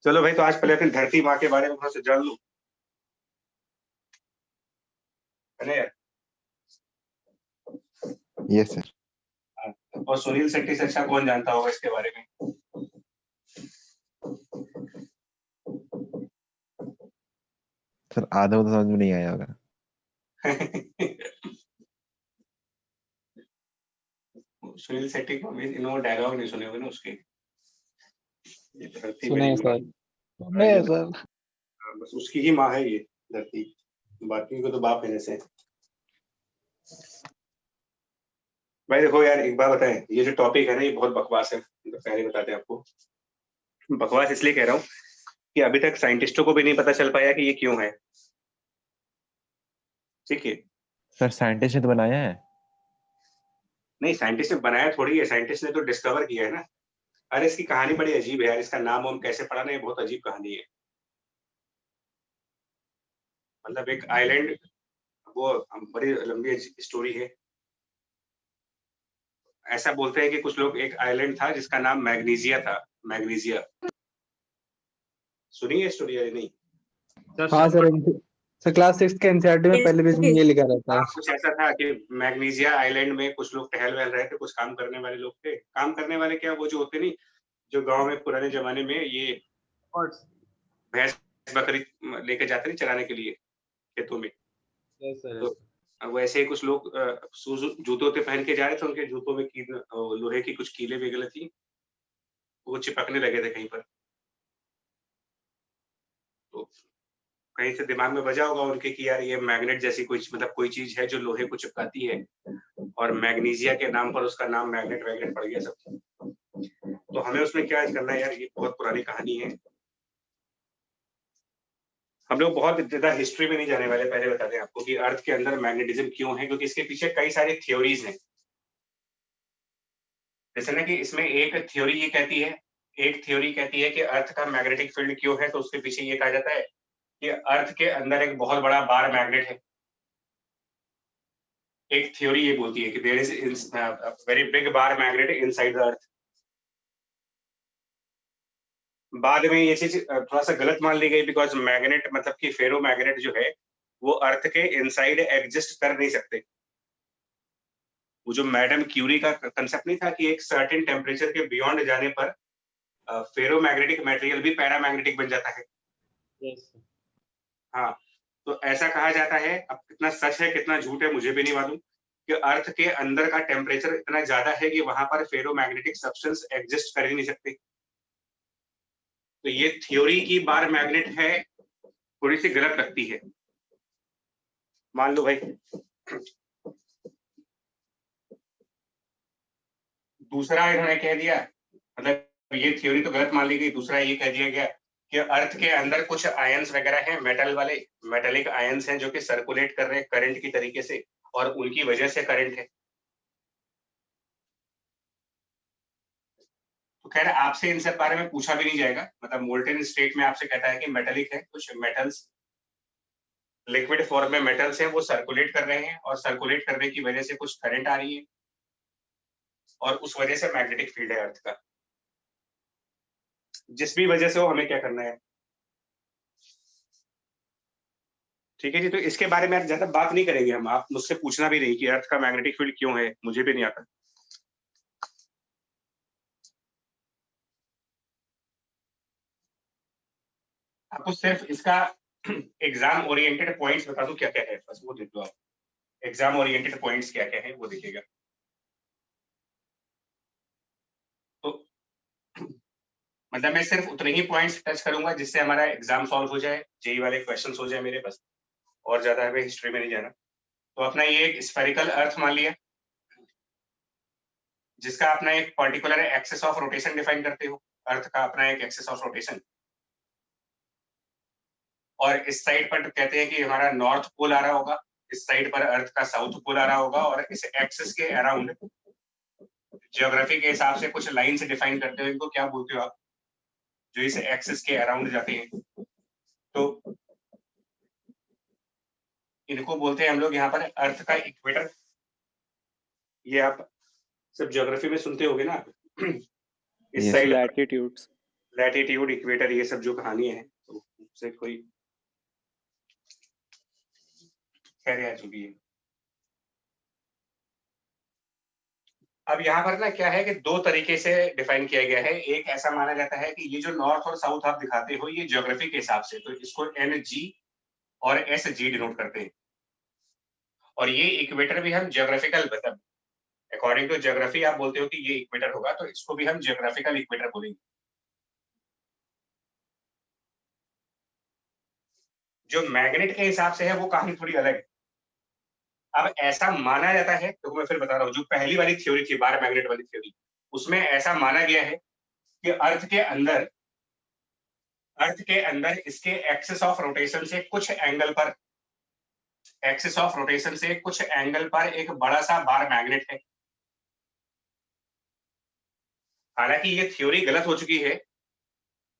चलो भाई, तो आज पहले अपनी धरती माँ के बारे में थोड़ा सा जान लो, है ना यार। Yes sir. हाँ, और सुनील शेट्टी से अच्छा कौन जानता होगा इसके बारे में। सर आधा तो समझ में नहीं आया होगा। सुनील शेट्टी को भी इन डायलॉग नहीं सुने होंगे ना उसके। ये धरती सुने मेरी हैं माँ, सर, सुने हैं सर। बस उसकी ही माँ है ये धरती, बाकी को तो बाप है जैसे। भाई देखो यार, एक बात बताएं, ये जो टॉपिक है ना, ये बहुत बकवास है, तो पहले बताते हैं आपको। बकवास इसलिए कह रहा हूँ कि अभी तक साइंटिस्टों को भी नहीं पता चल पाया कि ये क्यों है। ठीक है। सर साइंटिस्ट ने तो बनाया है। नहीं, साइंटिस्ट ने बनाया थोड़ी है, साइंटिस्ट ने तो डिस्कवर किया है ना। अरे इसकी कहानी बड़ी अजीब है यार, इसका नाम हम कैसे पढ़ा ना, ये बहुत अजीब कहानी है। मतलब एक आइलैंड, वो बड़ी लंबी स्टोरी है। ऐसा बोलते हैं कि कुछ लोग, एक आइलैंड था जिसका नाम मैग्नीजिया था, मैग्नीजिया। सुनी है स्टोरी या नहीं? हाँ सर क्लास 6 के एनसीईआरटी में पहले पेज में ये लिखा रहता है। हाँ, कुछ ऐसा था कि मैग्नीजिया आइलैंड में कुछ लोग टहल वहल रहे थे, कुछ काम करने वाले लोग थे। काम करने वाले क्या, वो जो होते नहीं, जो गांव में पुराने जमाने में ये भैंस बकरी लेके जाते नहीं चराने के लिए खेतों में। Yes sir. तो वैसे ही कुछ लोग शूज जूतों के पहन के जा रहे थे, उनके जूतों में लोहे की कुछ कीलें वगैरह थी, वो चिपकने लगे थे कहीं पर। तो कहीं से दिमाग में बजा होगा उनके कि यार ये मैग्नेट जैसी कुछ, मतलब कोई चीज है जो लोहे को चिपकाती है, और मैग्नीशिया के नाम पर उसका नाम मैग्नेट वैग्नेट पड़ गया सब। तो हमें उसमें क्या करना है यार, ये बहुत पुरानी कहानी है। हम लोग बहुत ज्यादा हिस्ट्री में नहीं जाने वाले, पहले बता दें आपको कि अर्थ के अंदर मैग्नेटिज्म क्यों है, क्योंकि इसके पीछे कई सारी थ्योरीज हैं। जैसे ना कि इसमें एक थ्योरी ये कहती है, एक थ्योरी कहती है कि अर्थ का मैग्नेटिक फील्ड क्यों है, तो उसके पीछे ये कहा जाता है कि अर्थ के अंदर एक बहुत बड़ा बार मैग्नेट है। एक थ्योरी ये बोलती है कि there is very big bar magnet inside the earth. बाद में ये चीज थोड़ा सा गलत मान ली गई, बिकॉज मैग्नेट मतलब कि फेरो मैग्नेट जो है वो अर्थ के इनसाइड एग्जिस्ट कर नहीं सकते। वो जो मैडम क्यूरी का कंसेप्ट नहीं था कि एक सर्टेन टेम्परेचर के बियॉन्ड जाने पर फेरो मैग्नेटिक मटेरियल भी पैरामैग्नेटिक बन जाता है। यस हाँ, तो ऐसा कहा जाता है। अब कितना सच है कितना झूठ है मुझे भी नहीं मालूम, कि अर्थ के अंदर का टेम्परेचर इतना ज्यादा है कि वहां पर फेरो मैग्नेटिक सब्सटेंस एग्जिस्ट कर ही नहीं सकते। तो ये थ्योरी की बार मैग्नेट है, थोड़ी सी गलत लगती है, मान लो भाई। दूसरा इन्होंने कह दिया, मतलब ये थ्योरी तो गलत मान ली गई, दूसरा ये कह दिया गया कि अर्थ के अंदर कुछ आयंस वगैरह हैं, मेटल वाले, मेटेलिक आयंस हैं जो कि सर्कुलेट कर रहे हैं करंट की तरीके से, और उनकी वजह से करंट है। तो खैर आपसे इन सब बारे में पूछा भी नहीं जाएगा, मतलब मोल्टेन स्टेट में आपसे कहता है कि मेटेलिक है, कुछ मेटल्स लिक्विड फॉर्म में मेटल्स हैं, वो सर्कुलेट कर रहे हैं, और सर्कुलेट करने की वजह से कुछ करंट आ रही है, और उस वजह से मैग्नेटिक फील्ड है अर्थ का। जिस भी वजह से हो, हमें क्या करना है। ठीक है जी, तो इसके बारे में ज्यादा बात नहीं करेंगे हम, आप मुझसे पूछना भी नहीं कि अर्थ का मैग्नेटिक फील्ड क्यों है, मुझे भी नहीं आता। आपको सिर्फ इसका एग्जाम ओरिएंटेड पॉइंट्स बता दूं क्या क्या है, बस वो देख लो आप। एग्जाम ओरिएंटेड पॉइंट्स क्या क्या है वो देखिएगा। तो मतलब मैं सिर्फ उतने ही पॉइंट्स टच करूंगा जिससे हमारा एग्जाम सॉल्व हो जाए, जेई वाले क्वेश्चंस हो जाए मेरे, बस। और ज्यादा हमें हिस्ट्री में नहीं जाना। तो अपना ये एक स्फेरिकल अर्थ मान लिया, जिसका अपना एक particular axis of rotation define करते हो, अर्थ का अपना एक एक्सिस ऑफ रोटेशन। और इस साइड पर कहते हैं कि हमारा नॉर्थ पोल आ रहा होगा, इस साइड पर अर्थ का साउथ पोल आ रहा होगा, और इस एक्सिस के अराउंड ज्योग्राफी के हिसाब से कुछ लाइन से डिफाइन करते हो, इनको क्या बोलते हो आप, जो इस एक्सिस के अराउंड जाते हैं, तो इनको बोलते हैं हम लोग यहाँ पर अर्थ का इक्वेटर। ये आप सब ज्योग्राफी में सुनते होगे ना। इस Yes, side sir. Latitudes. Latitude, equator, ये सब जो कहानी है तो उससे कोई खैर यार जो भी है। अब यहाँ पर ना क्या है कि दो तरीके से डिफाइन किया गया है। एक ऐसा माना जाता है कि ये जो नॉर्थ और साउथ आप दिखाते हो ये ज्योग्राफी के हिसाब से, तो इसको NG और SG डिनोट करते हैं। और ये इक्वेटर भी हम ज्योग्राफिकल मतलब अकॉर्डिंग टू ज्योग्राफी आप बोलते हो कि ये इक्वेटर होगा, तो इसको भी हम ज्योग्राफिकल इक्वेटर बोलेंगे। जो मैग्नेट के हिसाब से है वो कहानी थोड़ी अलग है। अब ऐसा माना जाता है, तो मैं फिर बता रहा हूँ, जो पहली वाली थ्योरी थी बार मैग्नेट वाली थ्योरी, उसमें ऐसा माना गया है कि अर्थ के अंदर इसके एक्सिस ऑफ रोटेशन से कुछ एंगल पर एक बड़ा सा बार मैग्नेट है। हालांकि ये थ्योरी गलत हो चुकी है,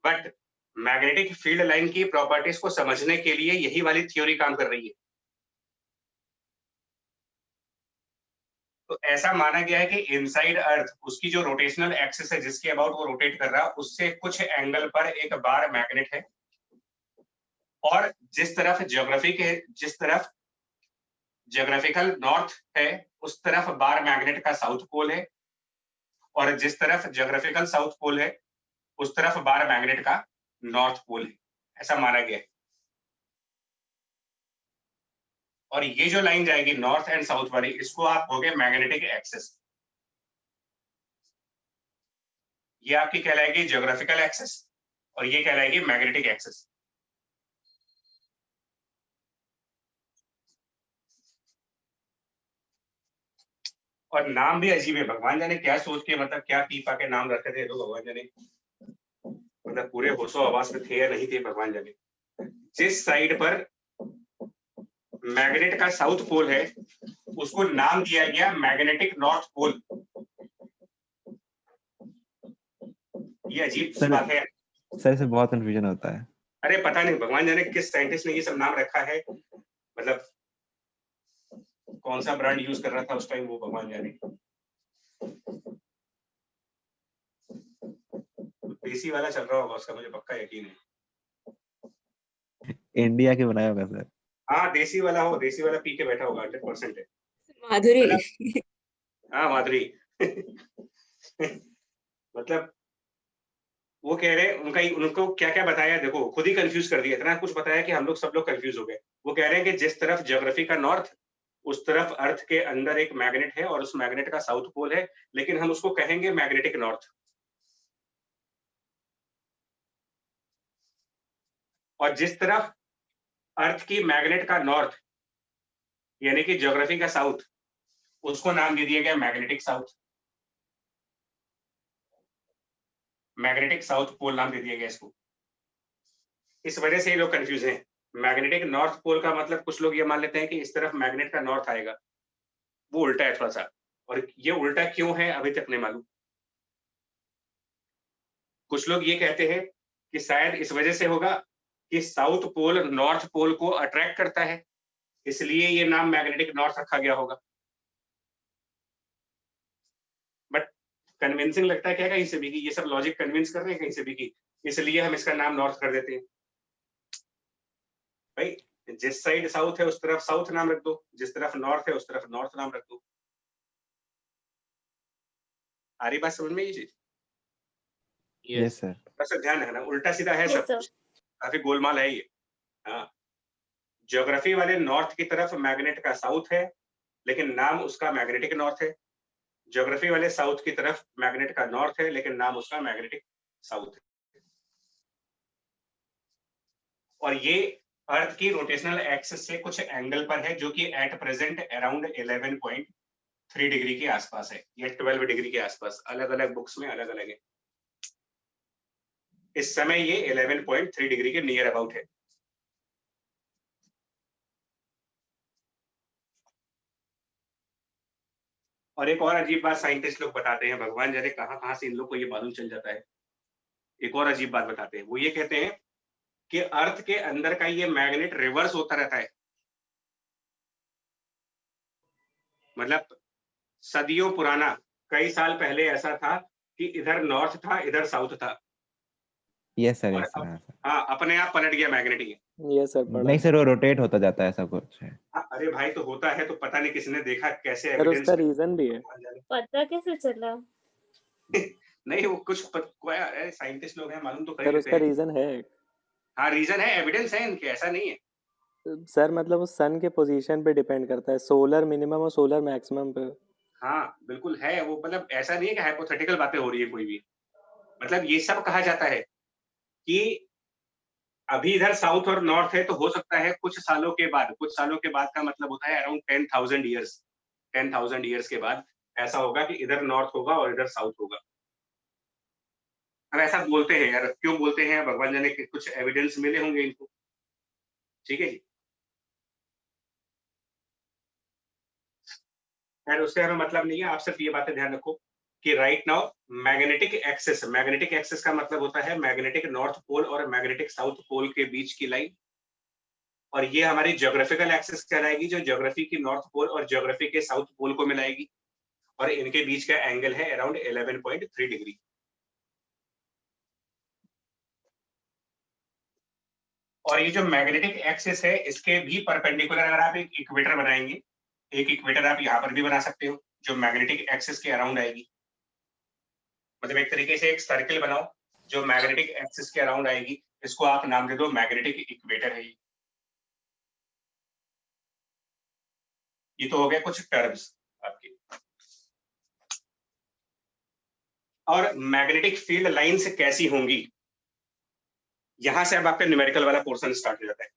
बट मैग्नेटिक फील्ड लाइन की प्रॉपर्टीज को समझने के लिए यही वाली थ्योरी काम कर रही है। तो ऐसा माना गया है कि इनसाइड अर्थ उसकी जो रोटेशनल एक्सिस है जिसके अबाउट वो रोटेट कर रहा है, उससे कुछ एंगल पर एक बार मैग्नेट है। और जिस तरफ ज्योग्राफिकल नॉर्थ है उस तरफ बार मैग्नेट का साउथ पोल है, और जिस तरफ ज्योग्राफिकल साउथ पोल है उस तरफ बार मैग्नेट का नॉर्थ पोल है, ऐसा माना गया है। और ये जो लाइन जाएगी नॉर्थ एंड साउथ वाली, इसको आप कहोगे मैग्नेटिक एक्सिस। ये आपकी कहलाएगी ज्योग्राफिकल एक्सिस और ये कहलाएगी मैग्नेटिक एक्सिस। और नाम भी अजीब है, भगवान जाने क्या सोच के मतलब क्या पी पा के नाम रखे थे, तो भगवान जाने मतलब पूरे होशो आवाज में थे या नहीं थे, भगवान जाने। जिस साइड पर मैग्नेट का साउथ पोल है उसको नाम दिया गया मैग्नेटिक नॉर्थ पोल। ये अजीब सी बात है। सर इसमें बहुत कंफ्यूजन होता है। अरे पता नहीं भगवान जाने किस साइंटिस्ट ने ये सब नाम रखा है, मतलब कौन सा ब्रांड यूज कर रहा था उस टाइम वो भगवान जाने। देसी वाला चल रहा होगा उसका, मुझे पक्का यकीन है। इंडिया के बनाया होगा सर। हाँ देसी वाला हो, देसी वाला पी के बैठा होगा, 100% है। माधुरी। हाँ माधुरी। मतलब वो कह रहे हैं उनको क्या क्या बताया, देखो खुद ही कंफ्यूज कर दिया, इतना कुछ बताया कि हम लोग सब लोग कंफ्यूज हो गए। वो कह रहे हैं कि जिस तरफ ज्योग्राफी का नॉर्थ उस तरफ अर्थ के अंदर एक मैग्नेट है और उस मैग्नेट का साउथ पोल है, लेकिन हम उसको कहेंगे मैग्नेटिक नॉर्थ। और जिस तरफ अर्थ की मैग्नेट का नॉर्थ यानी कि ज्योग्राफी का साउथ, उसको नाम दे दिया गया magnetic south, magnetic south pole नाम दे दिया गया इसको। इस वजह से ये लोग कंफ्यूज हैं। मैग्नेटिक नॉर्थ पोल का मतलब कुछ लोग ये मान लेते हैं कि इस तरफ मैग्नेट का नॉर्थ आएगा, वो उल्टा है थोड़ा सा, और ये उल्टा क्यों है अभी तक नहीं मालूम। कुछ लोग ये कहते हैं कि शायद इस वजह से होगा कि साउथ पोल नॉर्थ पोल को अट्रैक्ट करता है, इसलिए ये नाम मैग्नेटिक नॉर्थ रखा गया होगा। बट कन्विंसिंग लगता है क्या कहीं से भी कि ये सब लॉजिक कन्विंस कर रहे हैं कहीं से भी कि इसलिए हम इसका नाम नॉर्थ कर देते हैं। भाई जिस साइड साउथ है उस तरफ साउथ नाम रख दो, जिस तरफ नॉर्थ है उस तरफ नॉर्थ नाम रख दो। आ रही बात समझ में ये चीज? Yes sir. बस ध्यान रखना, उल्टा सीधा है Yes, सब sir. कुछ, काफी गोलमाल है ये। हाँ, ज्योग्राफी वाले नॉर्थ की तरफ मैग्नेट का साउथ है लेकिन नाम उसका मैग्नेटिक नॉर्थ है। ज्योग्राफी वाले साउथ की तरफ मैग्नेट का नॉर्थ है लेकिन नाम उसका मैग्नेटिक साउथ है। और ये अर्थ की रोटेशनल एक्सिस से कुछ एंगल पर है जो कि एट प्रेजेंट अराउंड 11.3 डिग्री के आसपास है या 12 डिग्री के आसपास, अलग अलग बुक्स में अलग अलग है। इस समय ये 11.3 डिग्री के नियर अबाउट है। और एक और अजीब बात साइंटिस्ट लोग बताते हैं, भगवान जाने कहां कहां से इन लोग को ये मालूम चल जाता है। एक और अजीब बात बताते हैं, वो ये कहते हैं कि अर्थ के अंदर का ये मैग्नेट रिवर्स होता रहता है। मतलब सदियों पुराना, कई साल पहले ऐसा था कि इधर नॉर्थ था इधर साउथ था, यस सर, और यस सर, हाँ सर। हाँ, अपने आप पलट गया मैग्नेटिक। ये सर पढ़ा नहीं सर, वो रोटेट होता जाता है, ऐसा कुछ है। अरे भाई तो होता है, तो पता नहीं किसने देखा, कैसे सर, एविडेंस उसका रीजन भी है। पता कैसे चला? नहीं वो कुछ कोई साइंटिस्ट लोग हैं, मालूम तो कर ही सर, लेते उसका हैं। रीजन है। हाँ रीजन है, एविडेंस है इनके, ऐसा नहीं है। सर मतलब उस सन के पोजीशन पे डिपेंड करता है, सोलर मिनिमम और सोलर मैक्सिमम पे। हाँ बिल्कुल है वो, मतलब ऐसा नहीं है कि हाइपोथेटिकल बातें हो रही है कोई भी। मतलब ये सब कहा जाता है कि अभी इधर साउथ और नॉर्थ है, तो हो सकता है कुछ सालों के बाद का मतलब होता है अराउंड 10,000 ईयर्स, 10,000 ईयर्स के बाद ऐसा होगा कि इधर नॉर्थ होगा और इधर साउथ होगा। अब ऐसा बोलते हैं यार, क्यों बोलते हैं भगवान जाने, कि कुछ एविडेंस मिले होंगे इनको। ठीक है जी। खैर उससे हमें मतलब नहीं है, आप सिर्फ ये बातें ध्यान रखो कि राइट नाउ मैग्नेटिक एक्सिस का मतलब होता है मैग्नेटिक नॉर्थ पोल और मैग्नेटिक साउथ पोल के बीच की लाइन, और ये हमारी ज्योग्राफिकल एक्सिस कहलाएगी, जो ज्योग्राफी की नॉर्थ पोल और ज्योग्राफी के साउथ पोल को मिलाएगी, और इनके बीच का एंगल है अराउंड 11.3 डिग्री। और ये जो मैग्नेटिक एक्सिस है, इसके भी परपेंडिकुलर अगर आप एक इक्वेटर बनाएंगे, एक इक्वेटर आप यहाँ पर भी बना सकते हो, जो मैग्नेटिक एक्सिस के अराउंड आएगी। मतलब एक तरीके से एक सर्किल बनाओ जो मैग्नेटिक एक्सिस के अराउंड आएगी, इसको आप नाम दे दो मैग्नेटिक इक्वेटर है। ये तो हो गया कुछ टर्म्स आपके। और मैग्नेटिक फील्ड लाइंस कैसी होंगी, यहां से अब आपका न्यूमेरिकल वाला पोर्शन स्टार्ट हो जाता है।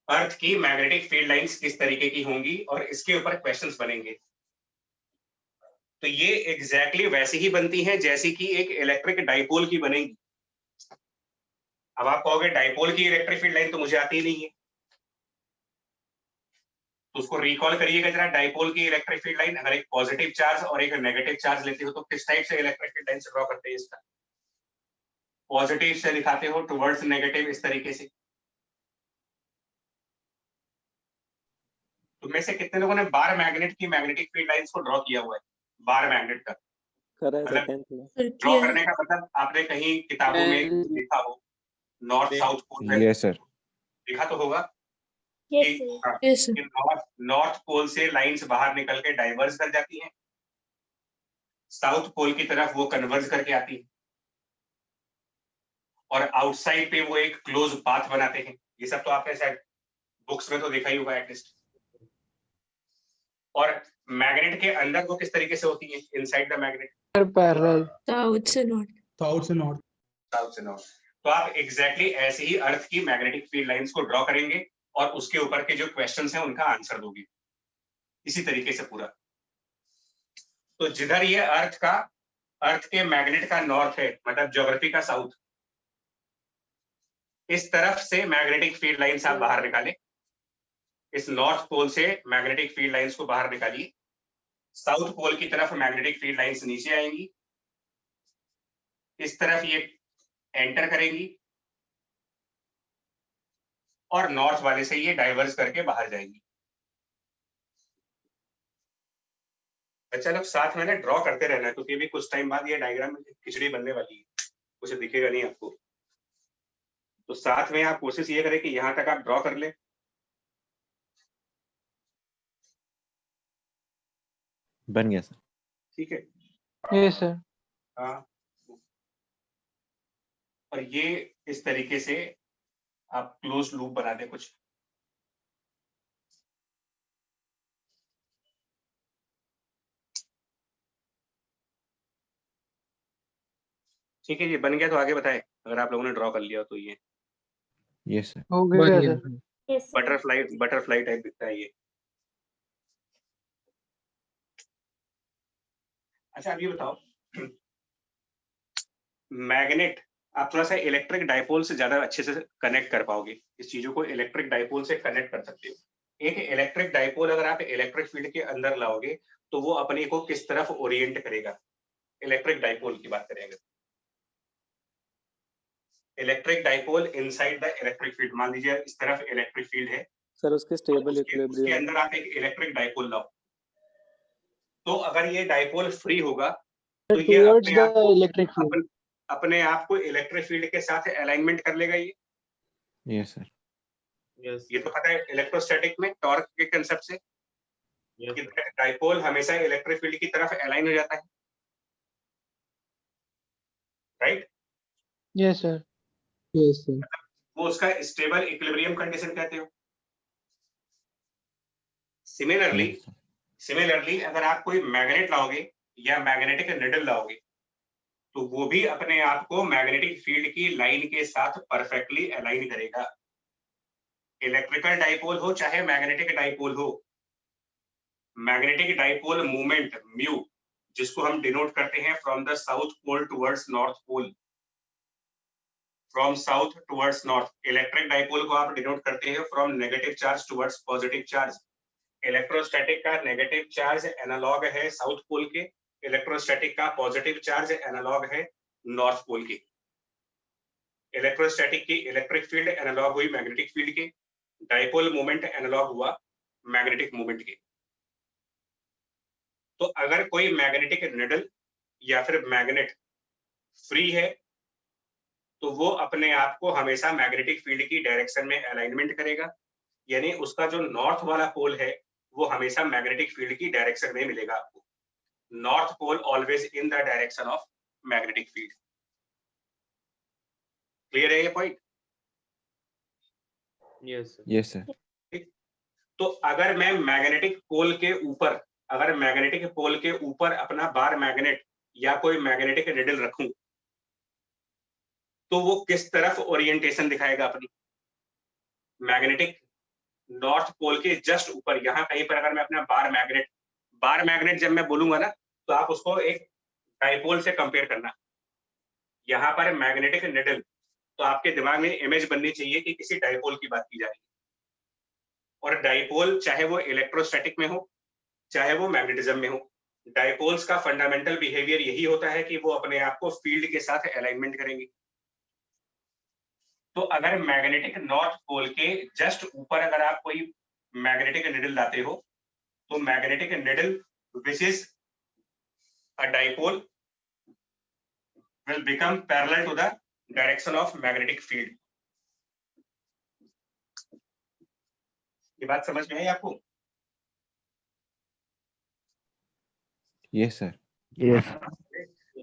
अर्थ की मैग्नेटिक फील्ड लाइंस किस तरीके की होंगी और इसके ऊपर क्वेश्चंस बनेंगे। तो ये एग्जैक्टली वैसी ही बनती हैं जैसी कि एक इलेक्ट्रिक डाइपोल की बनेगी। अब आप कहोगे डाइपोल की इलेक्ट्रिक फील्ड लाइन तो मुझे आती ही नहीं है, तो उसको रिकॉल करिएगा जरा। डाइपोल की इलेक्ट्रिक फील्ड लाइन, अगर एक पॉजिटिव चार्ज और एक नेगेटिव चार्ज लेते हो तो किस टाइप से इलेक्ट्रिक फील्ड लाइन से ड्रॉ करते हैं इसका? पॉजिटिव से दिखाते हो टुवर्ड्स नेगेटिव, इस तरीके से। तुम में से कितने लोगों ने बार मैग्नेट की मैग्नेटिक फील्ड लाइंस को ड्रॉ किया हुआ है? बार मैग्नेट का करा है सर मतलब 10th में। ड्रॉ करने का मतलब आपने कहीं किताबों में देखा हो, north south pole yes sir. देखा तो होगा यस कि सर। हाँ, यस सर। कि नॉर्थ पोल से लाइंस बाहर निकल के डाइवर्स कर जाती हैं, साउथ पोल की तरफ वो कन्वर्ज करके आती है, और आउटसाइड पे वो एक क्लोज पाथ बनाते हैं। ये सब तो आपने शायद बुक्स में तो देखा ही होगा एटलीस्ट। और मैग्नेट के अंदर वो किस तरीके से होती है, inside the magnet? Parallel. South से नॉर्थ। साउथ से नॉर्थ। साउथ से नॉर्थ। तो आप एग्जैक्टली ऐसे ही अर्थ की मैग्नेटिक फील्ड लाइंस को ड्रॉ करेंगे और उसके ऊपर के जो क्वेश्चंस हैं उनका आंसर दोगे इसी तरीके से पूरा। तो जिधर ये अर्थ के मैग्नेट का नॉर्थ है, मतलब ज्योग्राफी का साउथ, इस तरफ से मैग्नेटिक फील्ड लाइंस आप बाहर निकालें, इस नॉर्थ पोल से मैग्नेटिक फील्ड लाइंस को बाहर निकालिए, साउथ पोल की तरफ मैग्नेटिक फील्ड लाइंस नीचे आएंगी, इस तरफ ये एंटर करेंगी और नॉर्थ वाले से ये डाइवर्स करके बाहर जाएंगी। अच्छा लोग साथ में ना ड्रॉ करते रहना, क्योंकि भी कुछ टाइम बाद ये डायग्राम में खिचड़ी बनने वाली है, कुछ दिखेगा नहीं आपको। तो साथ में आप कोशिश ये करें कि यहाँ तक आप ड्रॉ कर ले। बन गया सर। ठीक है। Yes sir. हाँ, और ये इस तरीके से आप क्लोज लूप बना दे कुछ। ठीक है, ये बन गया तो आगे बताएं, अगर आप लोगों ने ड्रॉ कर लिया हो तो। ये यस सर। हो गया sir. Yes sir. Butterfly type दिखता है ये। अच्छा अब ये बताओ, मैग्नेट आप थोड़ा सा इलेक्ट्रिक डाइपोल से ज्यादा अच्छे से कनेक्ट कर पाओगे, इस चीजों को इलेक्ट्रिक डाइपोल से कनेक्ट कर सकते हो। एक इलेक्ट्रिक डाइपोल अगर आप इलेक्ट्रिक फील्ड के अंदर लाओगे तो वो अपने को किस तरफ ओरिएंट करेगा, इलेक्ट्रिक डाइपोल की बात करेंगे। Electric dipole inside the electric field, मान लीजिए इस तरफ इलेक्ट्रिक फील्ड है, सर उसके स्टेबल उसके इक्विलिब्रियम। अंदर आप एक इलेक्ट्रिक डाइपोल लाओ, तो अगर ये डाइपोल फ्री होगा तो ये टुवर्ड्स अपने आप द को इलेक्ट्रिक फील्ड। अपने आप को इलेक्ट्रिक फील्ड के साथ अलाइनमेंट कर लेगा ये? Yes sir. यस ये तो पता है इलेक्ट्रोस्टैटिक में टॉर्क के कंसेप्ट से कि डाइपोल हमेशा इलेक्ट्रिक फील्ड की तरफ अलाइन हो जाता है, right? Yes sir yes sir वो उसका स्टेबल इक्विलिब्रियम कंडीशन कहते हो। सिमिलरली अगर आप कोई मैग्नेट लाओगे या मैग्नेटिक निडल लाओगे तो वो भी अपने आप को मैग्नेटिक फील्ड की लाइन के साथ परफेक्टली अलाइन करेगा। इलेक्ट्रिकल डाइपोल हो चाहे मैग्नेटिक डाइपोल हो, मैग्नेटिक डाइपोल मूवमेंट म्यू, जिसको हम डिनोट करते हैं from the south pole towards north pole, from south towards north. Electric dipole को आप डिनोट करते हैं from negative charge towards positive charge. Electrostatic का नेगेटिव चार्ज एनालॉग है साउथ पोल के, इलेक्ट्रोस्टैटिक का पॉजिटिव चार्ज एनालॉग है नॉर्थ पोल के। इलेक्ट्रोस्टैटिक की इलेक्ट्रिक फील्ड एनालॉग हुई मैग्नेटिक फील्ड के, डाइपोल मोमेंट एनालॉग हुआ मैग्नेटिक मोमेंट के। तो अगर कोई मैग्नेटिक निडल या फिर मैग्नेट फ्री है तो वो अपने आप को हमेशा मैग्नेटिक फील्ड की डायरेक्शन में अलाइनमेंट करेगा, यानी उसका जो नॉर्थ वाला पोल है वो हमेशा मैग्नेटिक फील्ड की डायरेक्शन में मिलेगा आपको। North pole always in the direction of magnetic field. Clear है ये point? Yes sir yes sir. तो अगर मैं मैग्नेटिक पोल के ऊपर अपना बार मैग्नेट या कोई मैग्नेटिक निडल रखूं तो वो किस तरफ ओरिएंटेशन दिखाएगा अपनी? मैग्नेटिक नॉर्थ पोल के जस्ट ऊपर, यहाँ कहीं पर अगर मैं अपना बार मैग्नेट जब मैं बोलूंगा ना तो आप उसको एक डाइपोल से कंपेयर करना। यहाँ पर मैग्नेटिक निडल, तो आपके दिमाग में इमेज बननी चाहिए कि किसी डाइपोल की बात की जा रही है। और डाइपोल चाहे वो इलेक्ट्रोस्टैटिक में हो चाहे वो मैग्नेटिज्म में हो, डाइपोल्स का फंडामेंटल बिहेवियर यही होता है कि वो अपने आप को फील्ड के साथ अलाइनमेंट करेंगे। तो अगर मैग्नेटिक नॉर्थ पोल के जस्ट ऊपर अगर आप कोई मैग्नेटिक निडल लाते हो तो magnetic needle which is a dipole will become parallel to the direction of magnetic field। ये बात समझ में आई आपको? Yes sir. Yes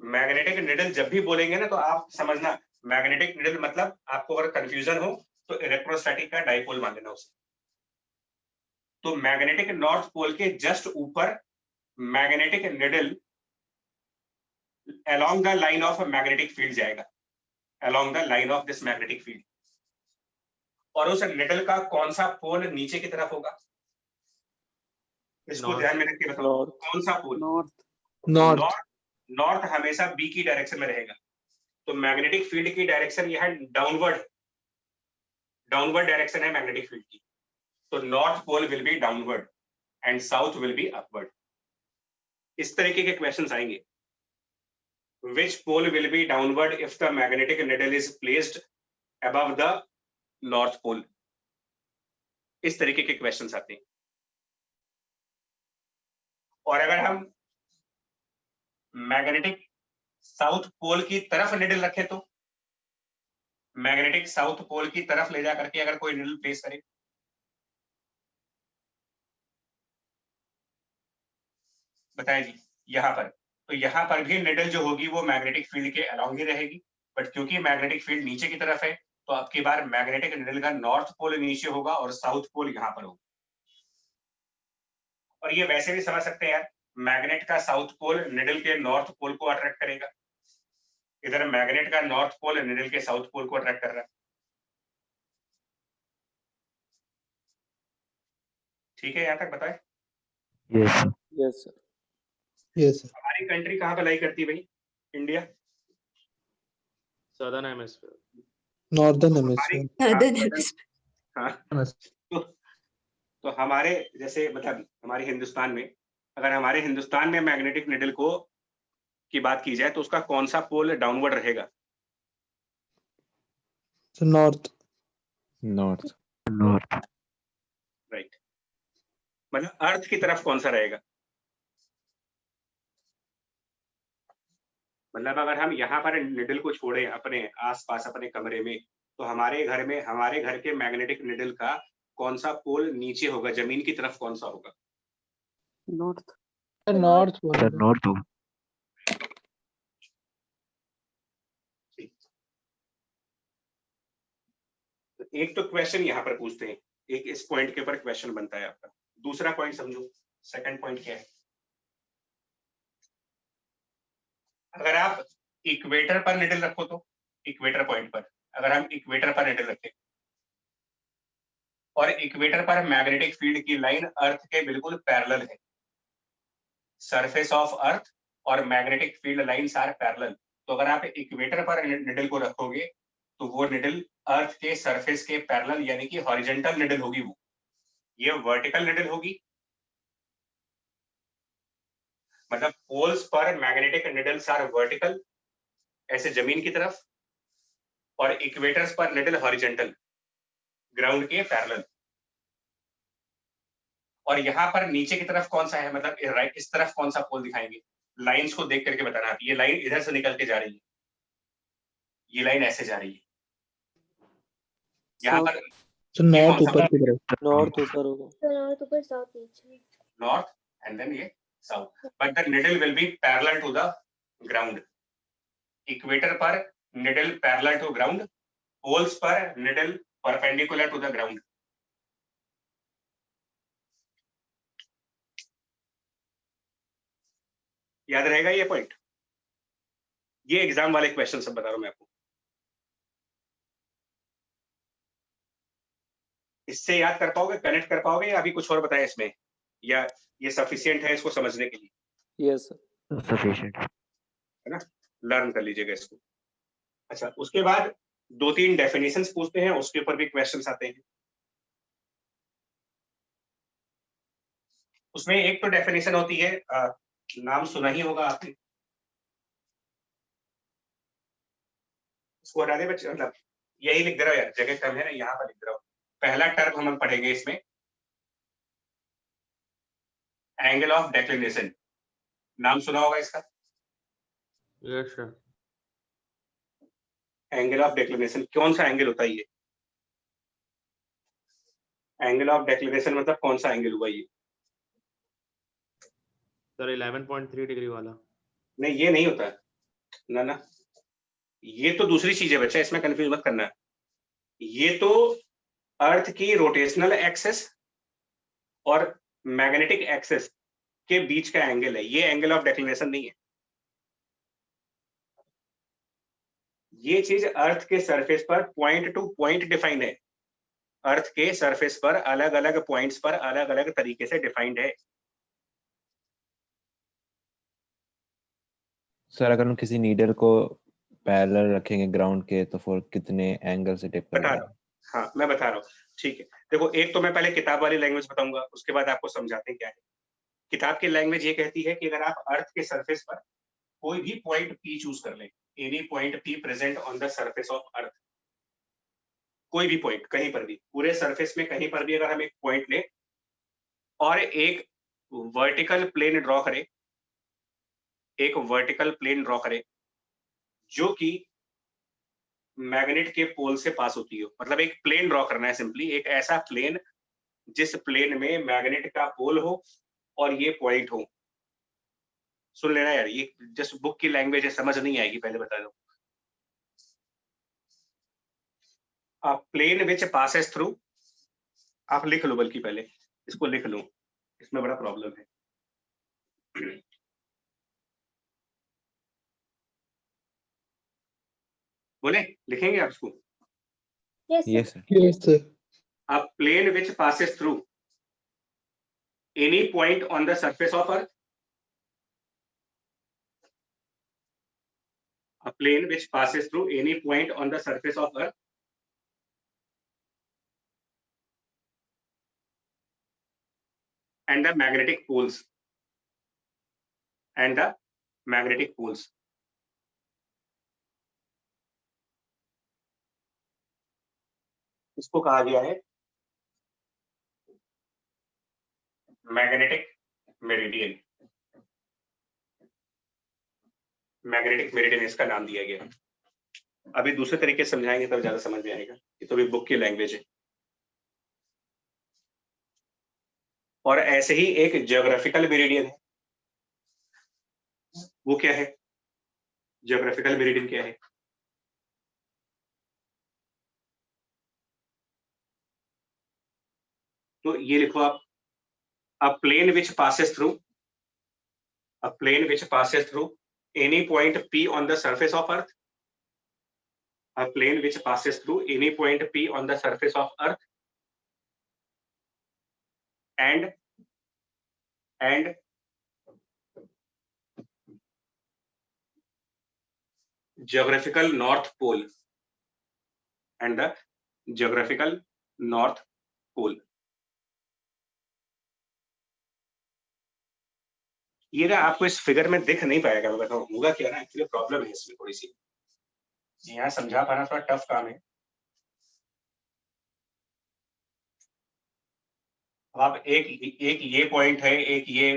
magnetic needle जब भी बोलेंगे ना तो आप समझना, मैग्नेटिक निडल मतलब आपको अगर कंफ्यूजन हो तो इलेक्ट्रोस्टैटिक का डाइपोल मान लेना उसे। तो मैग्नेटिक नॉर्थ पोल के जस्ट ऊपर magnetic needle along the line of magnetic field जाएगा, along the line of this magnetic field। और उस निडल का कौन सा पोल नीचे की तरफ होगा? इसको ध्यान में रख के बताओ, नॉर्थ। कौन सा पोल? नॉर्थ नॉर्थ हमेशा बी की डायरेक्शन में रहेगा। तो मैग्नेटिक फील्ड की डायरेक्शन यह डाउनवर्ड डायरेक्शन है मैग्नेटिक फील्ड की। तो north pole will be downward and south will be upward. इस तरीके के क्वेश्चंस आएंगे। Which pole will be downward if the magnetic needle is placed above the north pole? इस तरीके के क्वेश्चंस आते हैं। और अगर हम मैग्नेटिक साउथ पोल की तरफ निडल रखें तो मैग्नेटिक साउथ पोल की तरफ ले जा करके अगर कोई निडल प्लेस करे, बताएं जी, यहाँ पर, तो यहाँ पर भी निडल जो होगी वो मैग्नेटिक फील्ड के अलोंग ही रहेगी। बट क्योंकि मैग्नेटिक फील्ड नीचे की तरफ है तो आपकी बार मैग्नेटिक निडल का नॉर्थ पोल नीचे होगा और साउथ पोल यहाँ पर होगा। और ये वैसे भी समझ सकते हैं यार, मैग्नेट का साउथ पोल निडल के नॉर्थ पोल को अट्रैक्ट करेगा। इधर मैग्नेट का नॉर्थ पोल निडल के साउथ पोल को अट्रैक्ट कर रहा है। ठीक है, यहाँ तक बताए? Yes sir. यस सर हमारी कंट्री कहाँ पे लाई करती है भाई? इंडिया। सदर्न हेमिस्फीयर तो नॉर्दर्न हमारी हेमिस्फीयर हाँ, तो हमारे जैसे मतलब हमारे हिंदुस्तान में, अगर हमारे हिंदुस्तान में मैग्नेटिक निडल को की बात की जाए तो उसका कौन सा पोल डाउनवर्ड रहेगा? North right. मतलब अर्थ की तरफ कौन सा रहेगा? मतलब अगर हम यहाँ पर निडल को छोड़े अपने आसपास अपने कमरे में, तो हमारे घर के मैग्नेटिक निडल का कौन सा पोल नीचे होगा, जमीन की तरफ कौन सा होगा? North North. नॉर्थ सर बोलेगा। नॉर्थ हो। तो एक तो क्वेश्चन यहाँ पर पूछते हैं, एक इस पॉइंट के ऊपर क्वेश्चन बनता है आपका। दूसरा पॉइंट समझो, सेकंड पॉइंट क्या है? अगर आप इक्वेटर पर निडल रखो तो इक्वेटर पॉइंट पर, अगर हम इक्वेटर पर निडल रखें और इक्वेटर पर मैग्नेटिक फील्ड की लाइन अर्थ के बिल्कुल पैरेलल है, सरफेस ऑफ अर्थ और magnetic field lines are parallel, तो अगर आप इक्वेटर पर निडल को रखोगे तो वो निडल अर्थ के सरफेस के पैरेलल यानी कि हॉरिजॉन्टल निडल होगी, वो ये वर्टिकल निडल होगी। मतलब पोल्स पर मैग्नेटिक निडल्स आर वर्टिकल, ऐसे जमीन की तरफ, और इक्वेटर्स पर निडल हॉरिजॉन्टल, ग्राउंड के पैरेलल। और यहाँ पर नीचे की तरफ कौन सा है, मतलब राइट इस तरफ कौन सा पोल दिखाएंगे? लाइंस को देख करके बताना है। ये लाइन इधर से निकल के जा रही है, ये लाइन ऐसे जा रही है, यहाँ पर तो ये नॉर्थ कौन सा ऊपर पोल? की तरफ। नॉर्थ ऊपर होगा। So north ऊपर south नीचे. नॉर्थ एंड देन ये south, but the needle will be parallel to the ground. Equator पर needle parallel to ground, poles पर needle perpendicular to the ground. याद रहेगा ये पॉइंट? ये एग्जाम वाले क्वेश्चन सब बता रहा हूं मैं आपको। इससे याद कर पाओगे, कनेक्ट कर पाओगे, या अभी कुछ और बताएं इसमें, या ये सफिशिएंट है इसको समझने के लिए? Yes sir. सफिशिएंट। है ना, लर्न कर लीजिएगा इसको। अच्छा, उसके बाद 2-3 डेफिनेशंस पूछते हैं, उसके ऊपर भी क्वेश्चंस आते हैं। उसमें एक तो डेफिनेशन होती है, नाम सुना ही होगा आपने, इसको हटा दे बच्चे, मतलब यही लिख दे रहा हूं यार, जगह कम है ना, यहाँ पर लिख दे रहा हूं। पहला टर्म हम पढ़ेंगे इसमें, एंगल ऑफ डेक्लिनेशन। नाम सुना होगा इसका? Yes sir. Angle of declination कौन सा एंगल होता है ये? एंगल ऑफ डेक्लिनेशन मतलब कौन सा एंगल हुआ ये? सर 11.3 डिग्री वाला। नहीं, ये नहीं होता ना ना, ये तो दूसरी चीज है बच्चा, इसमें कंफ्यूज मत करना। ये तो अर्थ की रोटेशनल एक्सेस और मैग्नेटिक एक्सेस के बीच का एंगल है, ये एंगल ऑफ डेक्लिनेशन नहीं है। ये चीज अर्थ के सरफेस पर पॉइंट टू पॉइंट डिफाइंड है, अर्थ के सरफेस पर अलग अलग पॉइंट्स पर अलग अलग तरीके से डिफाइंड है। सर अगर हम किसी नीडल को पैरेलल रखेंगे ग्राउंड के तो फिर कितने एंगल से टिप कर बता रहा हूँ, हाँ मैं बता रहा हूँ, ठीक है। देखो, एक तो मैं पहले किताब वाली लैंग्वेज बताऊंगा, उसके बाद आपको समझाते हैं क्या है। किताब की लैंग्वेज ये कहती है कि अगर आप अर्थ के सरफेस पर कोई भी पॉइंट पी चूज कर लें, any point P present on the surface of अर्थ, कोई भी पॉइंट कहीं पर भी, पूरे सरफेस में कहीं पर भी अगर हम एक पॉइंट लें और एक वर्टिकल प्लेन ड्रॉ करें, एक वर्टिकल प्लेन ड्रॉ करें जो कि मैग्नेट के पोल से पास होती हो, मतलब एक प्लेन ड्रॉ करना है सिंपली, एक ऐसा प्लेन जिस प्लेन में मैग्नेट का पोल हो और ये पॉइंट हो। सुन लेना यार, ये जस्ट बुक की लैंग्वेज है, समझ नहीं आएगी, पहले बता दो। प्लेन विच पासेस थ्रू, आप लिख लो, बल्कि पहले इसको लिख लो, इसमें बड़ा प्रॉब्लम है। बोले, लिखेंगे आप इसको? Yes, ये sir. Sir. Yes sir. A plane which passes through any point on the surface of earth, a plane which passes through any point on the surface of earth and the magnetic poles, and the magnetic poles, इसको कहा गया है magnetic meridian. Magnetic meridian इसका नाम दिया गया। अभी दूसरे तरीके से समझाएंगे तब ज्यादा समझ में आएगा, ये तो भी बुक की लैंग्वेज है। और ऐसे ही एक ज्योग्राफिकल मेरिडियन है, वो क्या है? ज्योग्राफिकल मेरिडियन क्या है? तो ये लिखो आप, a plane which passes through any point P on the surface of Earth, a plane which passes through any point P on the surface of Earth and geographical North Pole and the geographical North Pole। ये ना आपको इस figure में दिख नहीं पाएगा, मैं बताऊं होगा क्या ना, एक्चुअली प्रॉब्लम है इसमें थोड़ी सी, यहाँ समझा पाना थोड़ा टफ काम है। अब एक ये पॉइंट है, एक ये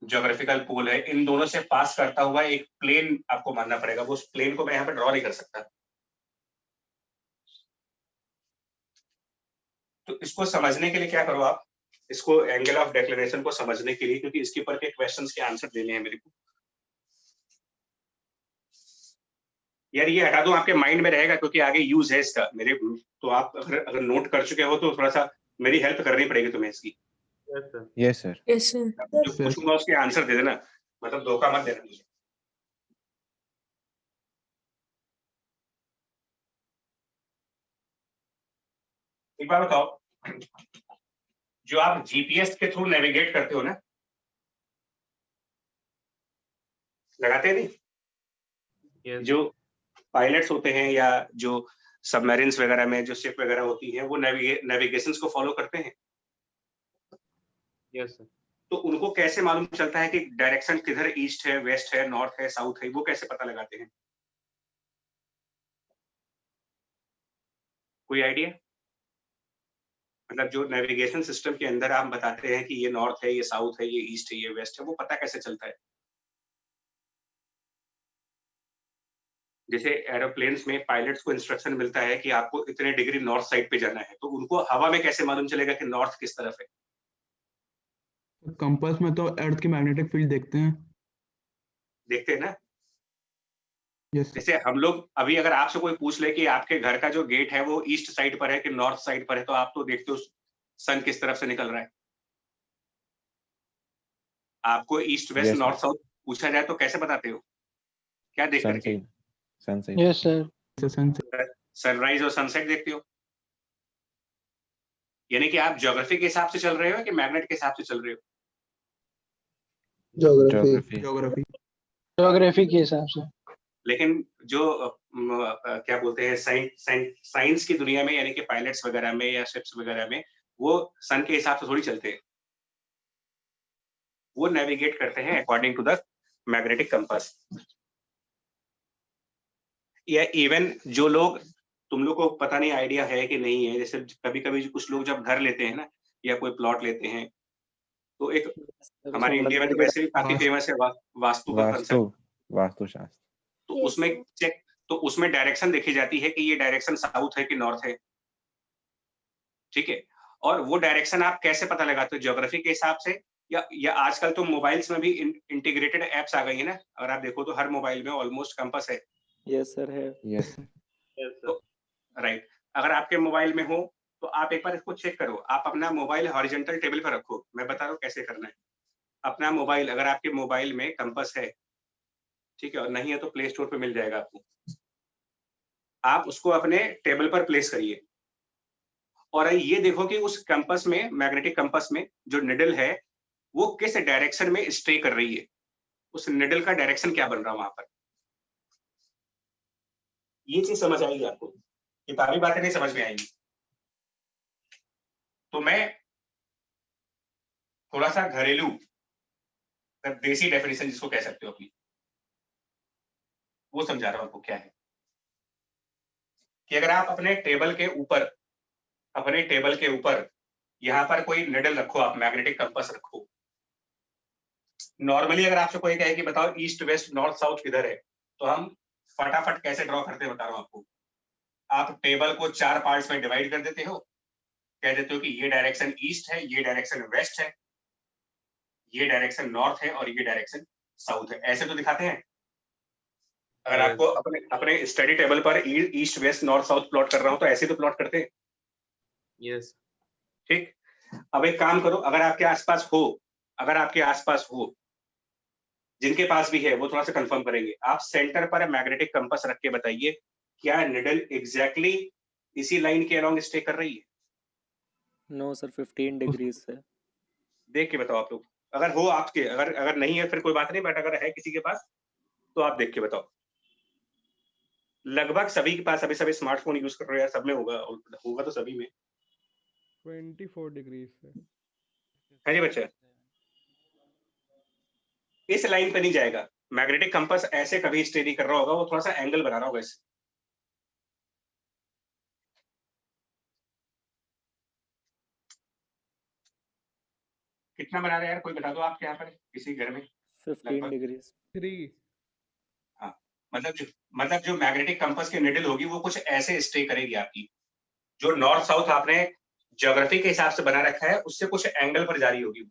ज्योग्राफिकल पोल है, इन दोनों से पास करता हुआ एक प्लेन आपको मानना पड़ेगा। वो उस प्लेन को मैं यहाँ पे ड्रॉ नहीं कर सकता। तो इसको समझने के लिए क्या करो आप, इसको एंगल ऑफ डिक्लेरेशन को समझने के लिए, क्योंकि इसके ऊपर के क्वेश्चंस के आंसर देने हैं मेरे को। यार ये हटा दो, आपके माइंड में रहेगा क्योंकि आगे यूज है इसका मेरे। तो आप अगर नोट कर चुके हो तो थोड़ा सा मेरी हेल्प करनी पड़ेगी तुम्हें इसकी। Yes sir. Yes sir. Yes sir. जो पूछूंगा उसके आंसर दे देना, मतलब धोखा मत देना मुझे। एक बार बताओ, जो आप जीपीएस के थ्रू नेविगेट करते हो ना, लगाते नहीं? यस जो पायलट्स होते हैं या जो सबमरीन्स वगैरह में जो शिप वगैरह होती हैं, वो नेविगेशंस को फॉलो करते हैं। Yes sir. तो उनको कैसे मालूम चलता है कि डायरेक्शन किधर, ईस्ट है, वेस्ट है, नॉर्थ है, साउथ है? वो कैसे पता लगाते हैं? कोई आइडिया? मतलब जो नेविगेशन सिस्टम के अंदर आप बताते हैं कि ये नॉर्थ है, ये साउथ है, ये ईस्ट है, ये वेस्ट है, वो पता कैसे चलता है? जैसे एरोप्लेन्स में पायलट्स को इंस्ट्रक्शन मिलता है कि आपको इतने डिग्री नॉर्थ साइड पे जाना है, तो उनको हवा में कैसे मालूम चलेगा कि नॉर्थ किस तरफ है? कंपास में तो अर्थ की मैग्नेटिक फील्ड देखते हैं। देखते हैं ना? यस। जैसे हम लोग अभी अगर आपसे कोई पूछ ले कि आपके घर का जो गेट है वो ईस्ट साइड पर है कि नॉर्थ साइड पर है, तो आप तो देखते हो सन किस तरफ से निकल रहा है। आपको east west Yes, north sir. South पूछा जाए तो कैसे बताते हो? क्या देख सन करके? साइड, सन साइड। Yes sir. सनराइज और सनसेट देखते हो। यानी कि आप ज्योग्राफी के हिसाब से चल रहे हो कि मैग्नेट के हिसाब से चल रहे हो? ज्योग्राफी। ज्योग्राफी। ज्योग्राफी के हिसाब से। लेकिन जो क्या बोलते हैं साइंस की दुनिया में, यानी कि पायलट्स वगैरह में या शिप्स वगैरह में, वो सन के हिसाब से थोड़ी चलते हैं। वो नेविगेट करते हैं according to the magnetic compass. या इवन जो लोग, तुम लोग को पता नहीं आइडिया है कि नहीं है, जैसे कभी कभी कुछ लोग जब घर लेते हैं ना या कोई प्लॉट लेते हैं, तो एक हमारे इंडिया में तो वैसे भी काफी फेमस है वास्तु का कंसेप्ट। वास्तुशास्त्र। तो Yes, उसमें sir. चेक, तो उसमें डायरेक्शन देखी जाती है कि ये डायरेक्शन साउथ है कि नॉर्थ है। ठीक है, और वो डायरेक्शन आप कैसे पता लगाते हो? ज्योग्राफी के हिसाब से, या आजकल तो मोबाइल्स में भी इंटीग्रेटेड एप्स आ गई है ना, अगर आप देखो तो हर मोबाइल में ऑलमोस्ट कंपास है। यस सर है। यस। यस तो सर। राइट, अगर आपके मोबाइल में हो तो आप एक बार इसको चेक करो। आप अपना मोबाइल हॉरिजॉन्टल टेबल पर रखो, मैं बता रहा हूँ कैसे करना है। अपना मोबाइल, अगर आपके मोबाइल में कंपास है, ठीक है, और नहीं है तो प्ले स्टोर पे मिल जाएगा आपको। आप उसको अपने टेबल पर प्लेस करिए और ये देखो कि उस कंपास में, मैग्नेटिक कंपास में जो निडल है वो किस डायरेक्शन में स्टे कर रही है। उस निडल का डायरेक्शन क्या बन रहा है वहां पर। ये चीज समझ आएगी आपको, किताबी बातें नहीं समझ में आएंगी। तो मैं थोड़ा सा घरेलू, देसी डेफिनेशन जिसको कह सकते हो अपनी, वो समझा रहा हूं आपको। क्या है कि अगर आप अपने टेबल के ऊपर यहाँ पर कोई निडल रखो, आप मैग्नेटिक कंपास रखो, नॉर्मली अगर आपसे कोई कहे कि बताओ ईस्ट वेस्ट नॉर्थ साउथ किधर है, तो हम फटाफट कैसे ड्रॉ करते हैं बता रहा हूँ आपको। आप टेबल को 4 पार्ट्स में डिवाइड कर देते हो, कह देते हो कि ये डायरेक्शन ईस्ट है, ये डायरेक्शन वेस्ट है, ये डायरेक्शन नॉर्थ है और ये डायरेक्शन साउथ है। ऐसे तो दिखाते हैं। अगर Yes. आपको अपने स्टडी टेबल पर east west north south plot कर रहा हूं तो ऐसे तो प्लॉट करते हैं। Yes. ठीक, अब एक काम करो, अगर आपके आसपास हो, जिनके पास भी है वो थोड़ा सा कंफर्म करेंगे। आप सेंटर पर मैग्नेटिक कंपास रख के बताइए क्या निडल एग्जैक्टली इसी लाइन के अलोंग स्टे कर रही है? नो सर, 15 डिग्रीज से। देख के बताओ आप लोग। अगर हो आपके, अगर नहीं है फिर कोई बात नहीं, बट अगर है किसी के पास तो आप देख के बताओ। लगभग सभी के पास, सभी स्मार्टफोन यूज कर रहे हैं, सब में होगा तो सभी में 24 डिग्रीज से। है जी बच्चा। इस लाइन पे नहीं जाएगा मैग्नेटिक कंपास, ऐसे कभी स्टे नहीं कर रहा होगा, वो थोड़ा सा एंगल बना रहा होगा इससे। कितना बना रहा है यार, कोई बता दो आपके यहाँ पर किसी घर में। 15 डिग्रीज। 3। हाँ, मतलब जो मैग्नेटिक कंपास की निडल होगी वो कुछ ऐसे स्टे करेगी आपकी। जो नॉर्थ साउथ आपने ज्योग्राफी के हिसाब से बना रखा है उससे कुछ एंगल पर जारी होगी,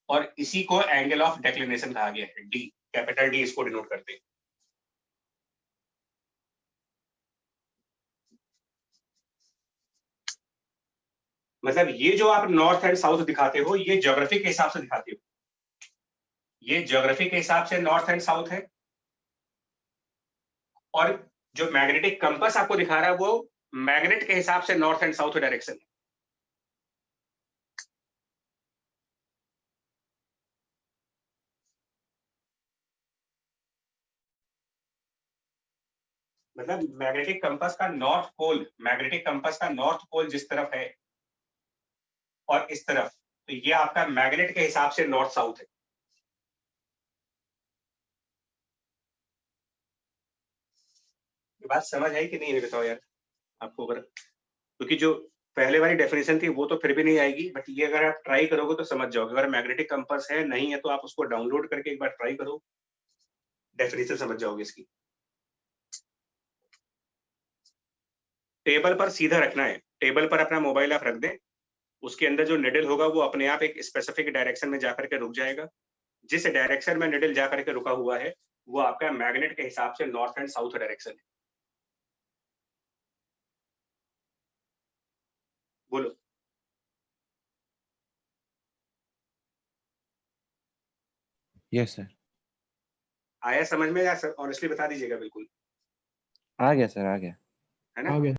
और इसी को एंगल ऑफ डेक्लिनेशन कहा गया है। डी, कैपिटल डी इसको डिनोट करते हैं। मतलब ये जो आप नॉर्थ एंड साउथ दिखाते हो ये ज्योग्राफी के हिसाब से दिखाते हो, ये ज्योग्राफी के हिसाब से नॉर्थ एंड साउथ है, और जो मैग्नेटिक कंपास आपको दिखा रहा है वो मैग्नेट के हिसाब से नॉर्थ एंड साउथ डायरेक्शन है। मतलब मैग्नेटिक कंपास का नॉर्थ पोल जिस तरफ है और इस तरफ, तो ये आपका मैग्नेट के हिसाब से नॉर्थ साउथ है। ये बात समझ आई कि नहीं है बताओ यार आपको? अगर क्योंकि जो पहले वाली डेफिनेशन थी वो तो फिर भी नहीं आएगी, बट ये अगर आप ट्राई करोगे तो समझ जाओगे। अगर मैग्नेटिक कंपास है नहीं है तो आप उसको डाउनलोड करके एक बार ट्राई करो, डेफिनेशन समझ जाओगे इसकी। टेबल पर सीधा रखना है, टेबल पर अपना मोबाइल आप रख दें, उसके अंदर जो निडल होगा वो अपने आप एक स्पेसिफिक डायरेक्शन में जाकर के रुक जाएगा। जिस डायरेक्शन में निडल जाकर के रुका हुआ है वो आपका मैग्नेट के हिसाब से नॉर्थ एंड साउथ डायरेक्शन है। बोलो। Yes sir. आया समझ में? या सर ऑनेस्टली बता दीजिएगा। बिल्कुल आ गया सर, आ गया। है ना? आ गया।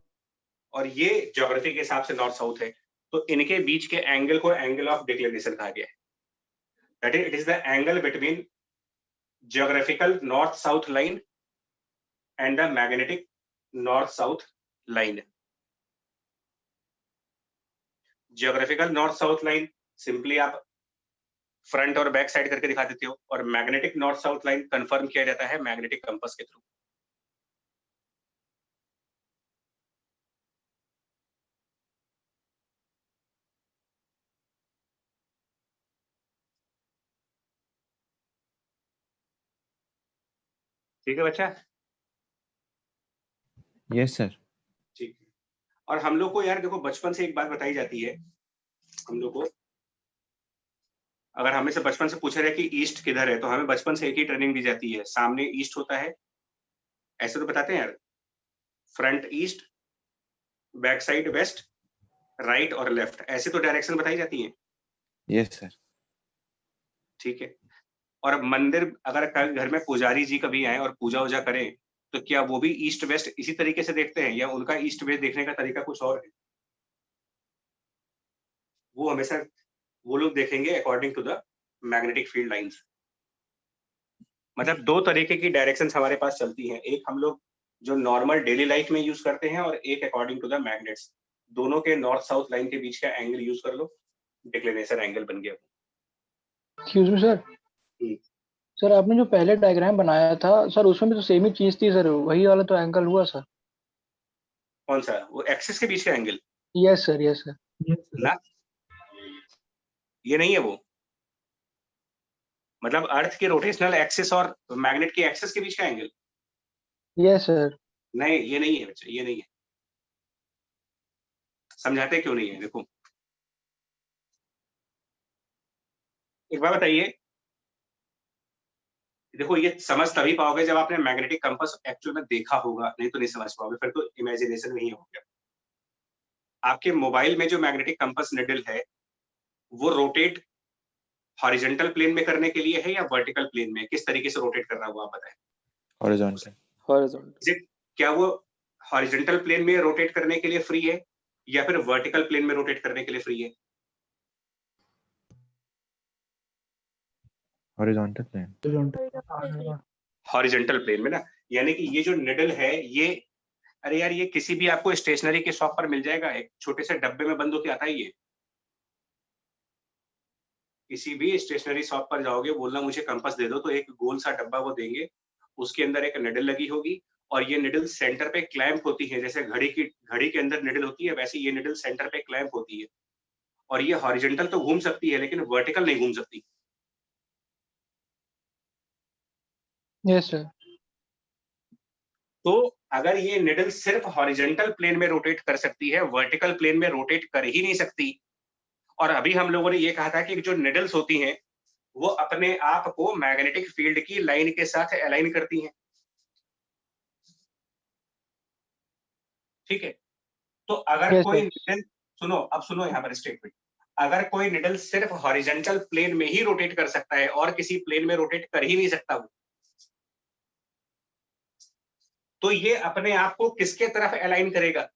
और ये ज्योग्राफी के हिसाब से नॉर्थ साउथ है, तो इनके बीच के एंगल को एंगल ऑफ डिक्लिनेशन कहा गया है। That is, it is the angle between geographical north south line and the magnetic north south line. geographical north south line simply आप फ्रंट और बैक साइड करके दिखा देते हो, और magnetic north south line confirm किया जाता है मैग्नेटिक कंपास के थ्रू। ठीक है बच्चा? Yes sir. ठीक है। और हम लोग को यार देखो बचपन से एक बात बताई जाती है, हम लोग को अगर हमें से बचपन से पूछा रहे कि ईस्ट किधर है तो हमें बचपन से एक ही ट्रेनिंग दी जाती है, सामने ईस्ट होता है, ऐसे तो बताते हैं यार, front east, back side west, right और लेफ्ट, ऐसे तो डायरेक्शन बताई जाती है। Yes sir. ठीक है। और अब मंदिर अगर घर में पुजारी जी कभी आए और पूजा वूजा करें तो क्या वो भी ईस्ट वेस्ट इसी तरीके से देखते हैं, या उनका ईस्ट वेस्ट देखने का तरीका कुछ और है? वो हमेशा वो लोग देखेंगे according to the magnetic field lines. मतलब दो तरीके की डायरेक्शंस हमारे पास चलती हैं, एक हम लोग जो नॉर्मल डेली लाइफ में यूज करते हैं और एक अकॉर्डिंग टू द मैग्नेट्स। दोनों के नॉर्थ साउथ लाइन के बीच का एंगल यूज कर लो, डिक्लिनेशन एंगल बन गया। Excuse me sir. सर आपने जो पहले डायग्राम बनाया था सर उसमें भी तो सेम ही चीज थी सर, वही वाला तो एंगल हुआ सर। कौन सा? वो एक्सिस के बीच का angle? Yes sir, yes sir. ना, ये नहीं है वो, मतलब अर्थ के रोटेशनल एक्सिस और मैग्नेट के एक्सिस के बीच का एंगल। Yes sir. नहीं, ये नहीं है बच्चा, ये नहीं है। समझाते क्यों नहीं है, देखो एक बार बताइए, देखो ये समझ तभी पाओगे जब आपने मैग्नेटिक कंपास एक्चुअल में देखा होगा, नहीं तो नहीं समझ पाओगे, फिर तो इमेजिनेशन में ही हो गया। आपके मोबाइल में जो मैग्नेटिक कंपास निडल है वो रोटेट हॉरिजॉन्टल प्लेन में करने के लिए है या वर्टिकल प्लेन में, किस तरीके से रोटेट कर रहा है वो आप बताएं। हॉरिजॉन्टल। हॉरिजॉन्टल। क्या वो हॉरिजॉन्टल प्लेन में रोटेट करने के लिए फ्री है या फिर वर्टिकल प्लेन में रोटेट करने के लिए फ्री है? Horizontal plane. हॉरिजॉन्टल प्लेन में ना, यानी कि ये जो निडल है ये, अरे यार ये किसी भी आपको स्टेशनरी के शॉप पर मिल जाएगा, एक छोटे से डब्बे में बंद होके आता है ये। किसी भी स्टेशनरी शॉप पर जाओगे, बोलना मुझे कंपास दे दो, तो एक गोल सा डब्बा वो देंगे, उसके अंदर एक निडल लगी होगी और ये निडल सेंटर पे क्लैंप होती है, जैसे घड़ी के अंदर निडल होती है वैसे ये निडल सेंटर पे क्लैंप होती है। और ये हॉरिजॉन्टल तो घूम सकती है लेकिन वर्टिकल नहीं घूम सकती। Yes sir. तो अगर ये निडल सिर्फ हॉरिजॉन्टल प्लेन में रोटेट कर सकती है, वर्टिकल प्लेन में रोटेट कर ही नहीं सकती, और अभी हम लोगों ने ये कहा था कि जो निडल्स होती हैं वो अपने आप को मैग्नेटिक फील्ड की लाइन के साथ अलाइन करती हैं, ठीक है। तो अगर Yes, कोई sir. निडल, सुनो अब सुनो यहाँ पर स्टेटमेंट, अगर कोई निडल सिर्फ हॉरिजॉन्टल प्लेन में ही रोटेट कर सकता है और किसी प्लेन में रोटेट कर ही नहीं सकता वो, तो ये अपने आप को किसके तरफ अलाइन करेगा?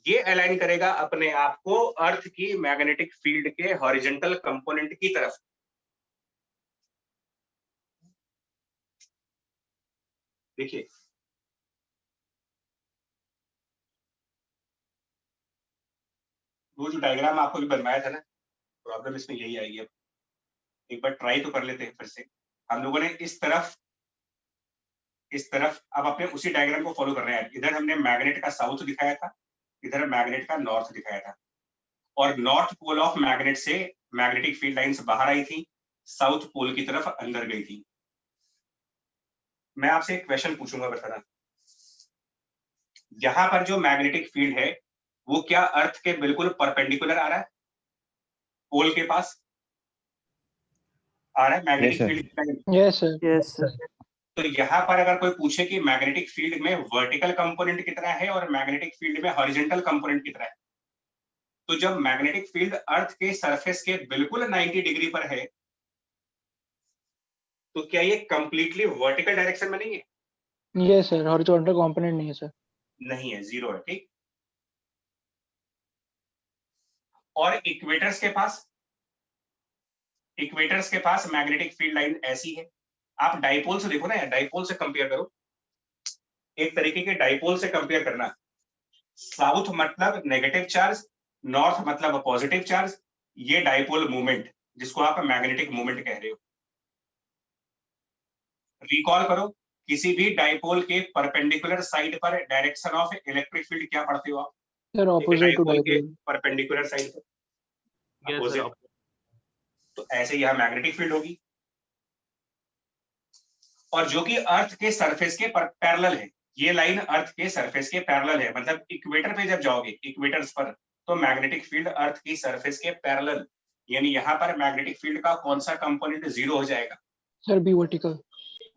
ये अलाइन करेगा अपने आप को अर्थ की मैग्नेटिक फील्ड के हॉरिजॉन्टल कंपोनेंट की तरफ। देखिए वो जो डायग्राम आपको भी बनवाया था ना, प्रॉब्लम इसमें यही आएगी। अब एक बार ट्राई तो कर लेते हैं फिर से। हम लोगों ने इस तरफ अब अपने उसी डायग्राम को फॉलो कर रहे हैं। इधर हमने मैग्नेट का साउथ दिखाया था, इधर मैग्नेट का नॉर्थ दिखाया था, और नॉर्थ पोल ऑफ मैग्नेट से मैग्नेटिक फील्ड लाइंस बाहर आई थी, साउथ पोल की तरफ अंदर गई थी। मैं आपसे एक क्वेश्चन पूछूंगा, बताना यहां पर जो मैग्नेटिक फील्ड है वो क्या अर्थ के बिल्कुल परपेंडिकुलर आ रहा है? पोल के पास आ रहा है magnetic field? Yes sir. Yes, sir. तो यहाँ पर अगर कोई पूछे कि मैग्नेटिक फील्ड में वर्टिकल कंपोनेंट कितना है और मैग्नेटिक फील्ड में हॉरिजॉन्टल कंपोनेंट कितना है, तो जब मैग्नेटिक फील्ड अर्थ के सरफेस के बिल्कुल 90 डिग्री पर है तो क्या ये कंप्लीटली वर्टिकल डायरेक्शन में नहीं है? यस सर, हॉरिजॉन्टल कंपोनेंट नहीं है सर। नहीं है, जीरो है, ठीक। और इक्वेटर्स के पास मैग्नेटिक फील्ड लाइन ऐसी है। आप डाइपोल से देखो ना, डाइपोल से कंपेयर करो, एक तरीके के डाइपोल से कंपेयर करना, साउथ मतलब नेगेटिव चार्ज, नॉर्थ मतलब पॉजिटिव चार्ज, ये डाइपोल मूवमेंट जिसको आप मैग्नेटिक मूवमेंट कह रहे हो। रिकॉल करो, किसी भी डाइपोल के परपेंडिकुलर साइड पर डायरेक्शन ऑफ इलेक्ट्रिक फील्ड क्या पढ़ते हो आप? सर ऑपोजिट टू डाइपोल के डाइपोल। परपेंडिकुलर साइड पर Yes, Opposite. sir. तो ऐसे यहाँ मैग्नेटिक फील्ड होगी, और जो कि अर्थ के सरफेस के पैरेलल है। ये लाइन अर्थ के सरफेस के पैरेलल है, मतलब इक्वेटर पे जब जाओगे इक्वेटर्स पर, तो मैग्नेटिक फील्ड अर्थ की सरफेस के पैरेलल, यानी यहाँ पर मैग्नेटिक फील्ड का कौन सा कंपोनेंट जीरो हो जाएगा? Sir B vertical.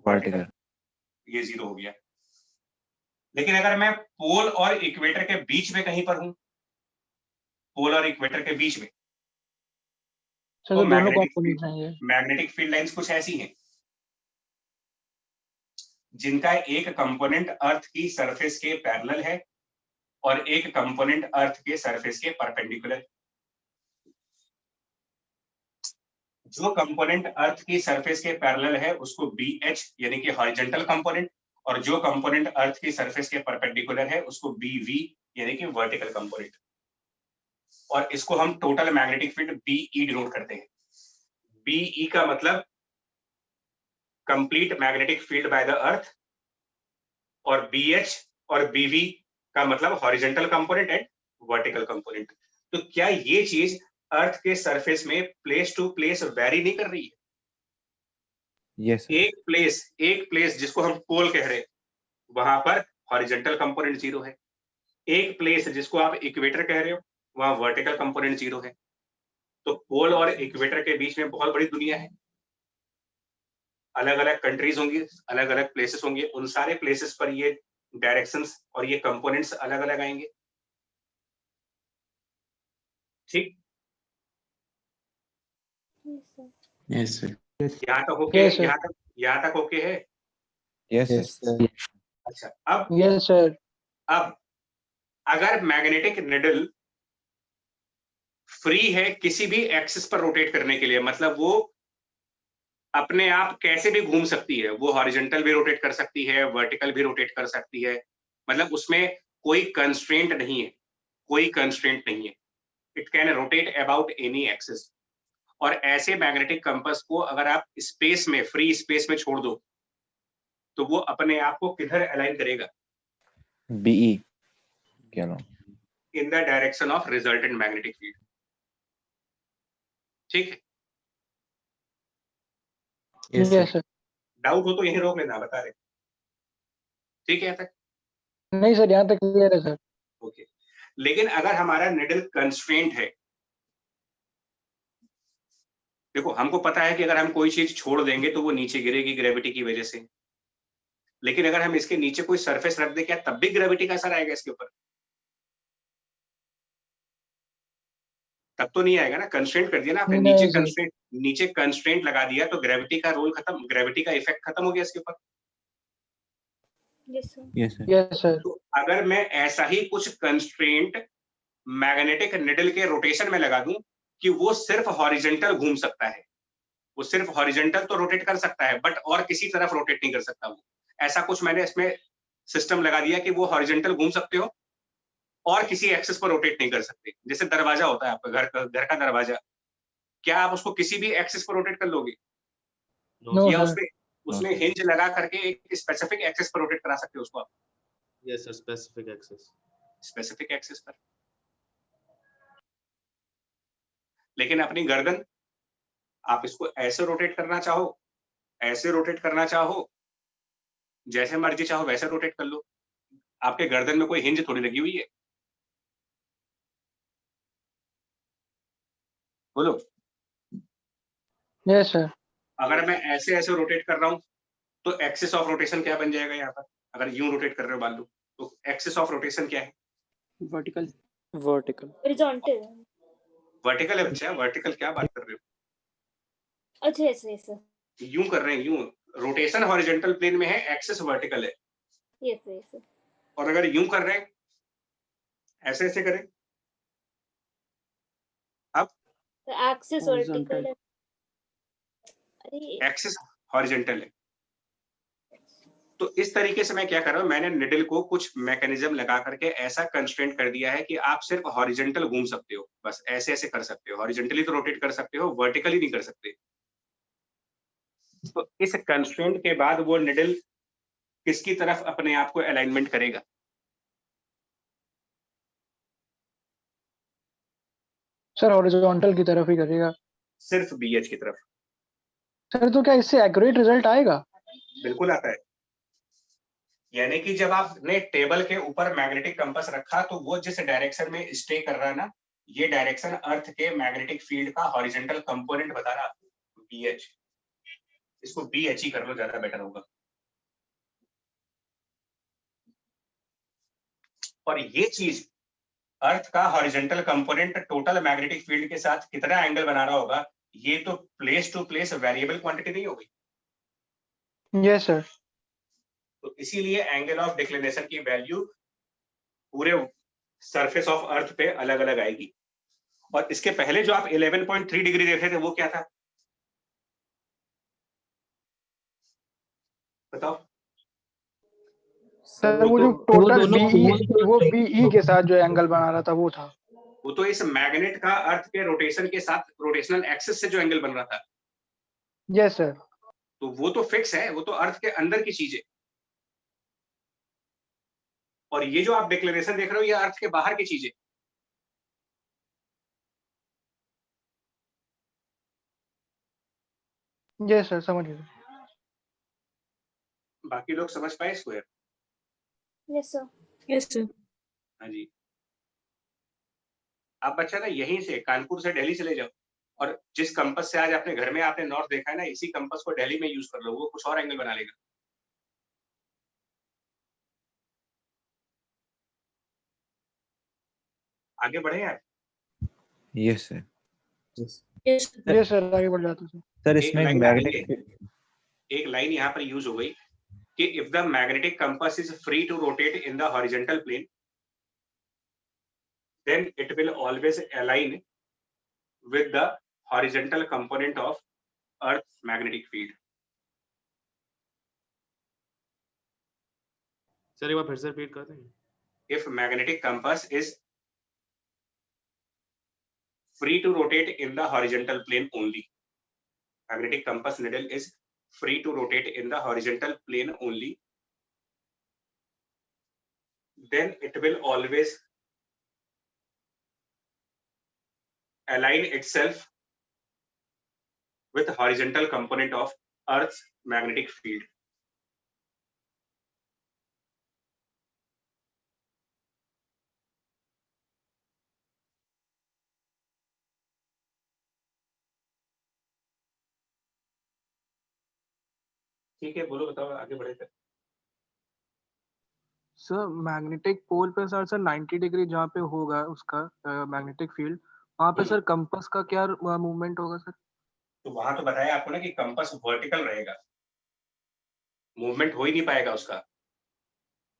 वर्टिकल। ये जीरो हो गया। लेकिन अगर मैं पोल और इक्वेटर के बीच में कहीं पर हूं, पोल और इक्वेटर के बीच में, सर तो दोनों कंपोनेंट्स हैं ये। मैग्नेटिक फील्ड लाइंस कुछ ऐसी हैं जिनका एक कंपोनेंट अर्थ की सरफेस के पैरेलल है और एक कंपोनेंट अर्थ के सरफेस के परपेंडिकुलर। जो कंपोनेंट अर्थ की सरफेस के पैरेलल है उसको BH यानी कि हॉरिजॉन्टल कंपोनेंट, और जो कंपोनेंट अर्थ की सरफेस के परपेंडिकुलर है उसको BV यानी कि वर्टिकल कंपोनेंट। और इसको हम total magnetic field BE denote करते हैं। BE का मतलब complete magnetic field by the earth, और BH और BV का मतलब horizontal component and vertical component. तो क्या ये चीज अर्थ के सरफेस में प्लेस टू प्लेस वेरी नहीं कर रही है। यस सर, एक प्लेस जिसको हम पोल कह रहे हैं, वहां पर हॉरिजॉन्टल कंपोनेंट 0 है। एक प्लेस जिसको आप इक्वेटर कह रहे हो, वहां वर्टिकल कंपोनेंट 0 है। तो पोल और इक्वेटर के बीच में बहुत बड़ी दुनिया है, अलग अलग कंट्रीज होंगी, अलग अलग प्लेसेस होंगे, उन सारे प्लेसेस पर ये डायरेक्शंस और ये कंपोनेंट्स अलग अलग आएंगे। ठीक, Yes, sir. Yes, sir. यहाँ तक ओके? Yes, sir. यहाँ तक ओके है? Yes yes sir, sir. अच्छा, अब यस सर। अगर मैग्नेटिक निडल फ्री है किसी भी एक्सिस पर रोटेट करने के लिए, मतलब वो अपने आप कैसे भी घूम सकती है, वो हॉरिजॉन्टल भी रोटेट कर सकती है, वर्टिकल भी रोटेट कर सकती है, मतलब उसमें कोई कंस्ट्रेंट नहीं है, कोई कंस्ट्रेंट नहीं है। It can rotate about any axis. और ऐसे मैग्नेटिक कंपास को अगर आप स्पेस में, फ्री स्पेस में छोड़ दो, तो वो अपने आप को किधर अलाइन करेगा? बीई क्या नाम? इन the direction of resultant magnetic field. ठीक है, yes yes sir. Sir. Doubt हो तो यहीं रोक लेना, बता रहे। ठीक है यहाँ तक? नहीं सर, यहाँ तक क्लियर है सर। ओके। लेकिन अगर हमारा निडल कंस्ट्रेंट है, देखो हमको पता है कि अगर हम कोई चीज छोड़ देंगे तो वो नीचे गिरेगी ग्रेविटी की वजह से, लेकिन अगर हम इसके नीचे कोई सरफेस रख दें, क्या तब भी ग्रेविटी का असर आएगा इसके ऊपर? तब तो नहीं आएगा ना, कंस्ट्रेंट कर दिया ना आपने, नहीं सर। नीचे कंस्ट्रेंट लगा दिया तो ग्रेविटी का रोल खत्म, ग्रेविटी का इफेक्ट खत्म हो गया इसके ऊपर। Yes, sir. Yes sir, yes sir. तो अगर मैं ऐसा ही कुछ कंस्ट्रेंट मैग्नेटिक निडल के रोटेशन में लगा दूं कि वो सिर्फ हॉरिजॉन्टल घूम सकता है, वो सिर्फ हॉरिजॉन्टल तो रोटेट कर सकता है बट और किसी तरफ रोटेट नहीं कर सकता वो, ऐसा कुछ मैंने इसमें सिस्टम लगा दिया कि वो हॉरिजॉन्टल घूम सकते हो और किसी एक्सिस पर रोटेट नहीं कर सकते। जैसे दरवाजा होता है आपका घर का दरवाजा, क्या आप उसको किसी भी एक्सिस पर रोटेट कर लोगे? No, नो या सर। उसमें हिंज लगा करके एक स्पेसिफिक एक्सिस पर रोटेट करा सकते हो उसको आप, yes, sir. Specific access. Specific axis पर। लेकिन अपनी गर्दन आप इसको ऐसे रोटेट करना चाहो, ऐसे रोटेट करना चाहो, जैसे मर्जी चाहो वैसे रोटेट कर लो, आपके गर्दन में कोई हिंज थोड़ी लगी हुई है। बोलो, यस सर। अगर मैं ऐसे ऐसे रोटेट कर रहा हूं तो एक्सिस ऑफ रोटेशन क्या बन जाएगा यहाँ पर? अगर यूं रोटेट कर रहे हो मान लो, तो एक्सिस ऑफ रोटेशन क्या है? वर्टिकल। वर्टिकल। Horizontal. वर्टिकल है बच्चा, वर्टिकल क्या बात कर रहे अच्छा, yes, yes, sir. हो? यूं कर रहे हैं, यूं रोटेशन हॉरिजॉन्टल प्लेन में है, एक्सिस वर्टिकल है। Yes, yes, sir. और अगर यूं कर रहे हैं, ऐसे ऐसे करें, The axis Horizontal. vertical है। अरे एक्सिस हॉरिजॉन्टल है। तो इस तरीके से मैं क्या कर रहा हूं, मैंने निडल को कुछ मैकेनिज्म लगा करके ऐसा कंस्ट्रेंट कर दिया है कि आप सिर्फ हॉरिजॉन्टल घूम सकते हो, बस ऐसे ऐसे कर सकते हो, हॉरिजॉन्टली तो रोटेट कर सकते हो, वर्टिकली नहीं कर सकते। तो इस कंस्ट्रेंट के बाद वो निडल किसकी तरफ अपने आप को अलाइनमेंट करेगा? सर हॉरिजॉन्टल की तरफ ही करेगा। सिर्फ बीएच की तरफ। सर तो क्या इससे एक्यूरेट रिजल्ट आएगा? बिल्कुल आता है। यानी कि जब आपने टेबल के ऊपर मैग्नेटिक कंपास रखा तो वो जिस डायरेक्शन में स्टे कर रहा है ना, ये डायरेक्शन अर्थ के मैग्नेटिक फील्ड का हॉरिजॉन्टल कंपोनेंट बता रहा है, बीएच। इसको बीएच ही कर लो, ज्यादा बेटर होगा। और ये चीज अर्थ का horizontal component total magnetic field के साथ कितना एंगल बना रहा होगा, ये तो place to place variable quantity नहीं होगी। Yes sir. तो इसीलिए एंगल ऑफ डिक्लिनेशन की वैल्यू पूरे सरफेस ऑफ अर्थ पे अलग अलग आएगी। और इसके पहले जो आप 11.3 डिग्री देख रहे थे वो क्या था बताओ? सर वो जो टोटल बीई, वो बीई के साथ जो एंगल बना रहा था वो था। वो तो इस मैग्नेट का अर्थ के रोटेशन के साथ रोटेशनल एक्सिस से जो एंगल बन रहा था, यस सर। तो वो तो फिक्स है, वो तो अर्थ के अंदर की चीज है। और ये जो आप डिक्लेरेशन देख रहे हो ये अर्थ के बाहर की चीज है। यस सर, समझ गए। बाकी लोग समझ पाए इसको यार? Yes sir. Yes, sir. हाँ जी। आप बच्चा ना यहीं से कानपुर से दिल्ली चले जाओ और जिस कंपास से आज आपने घर में आपने नॉर्थ देखा है ना, इसी कंपास को दिल्ली में यूज कर लो, वो कुछ और एंगल बना लेगा। आगे बढ़े यार। Yes sir. Yes, sir. Yes sir, आगे बढ़ जाते हैं सर। सर एक इसमें लाइन मैग्नेटिक एक लाइन यहाँ पर यूज हो गई कि if the magnetic compass is free to rotate in the horizontal plane then it will always align with the horizontal component of Earth's magnetic field. Sir एक बार फिर से रिपीट कर देंगे? If magnetic compass is free to rotate in the horizontal plane only, magnetic compass needle is free to rotate in the horizontal plane only, then it will always align itself with the horizontal component of Earth's magnetic field. ठीक है, बोलो, बताओ, आगे बढ़े थे। Sir magnetic pole पे sir 90 degree जहाँ पे होगा उसका मैग्नेटिक फील्ड, वहाँ पे सर कंपास का क्या मूवमेंट होगा सर? तो वहां तो बताया आपको ना कि कंपास वर्टिकल रहेगा, मूवमेंट हो ही नहीं पाएगा उसका।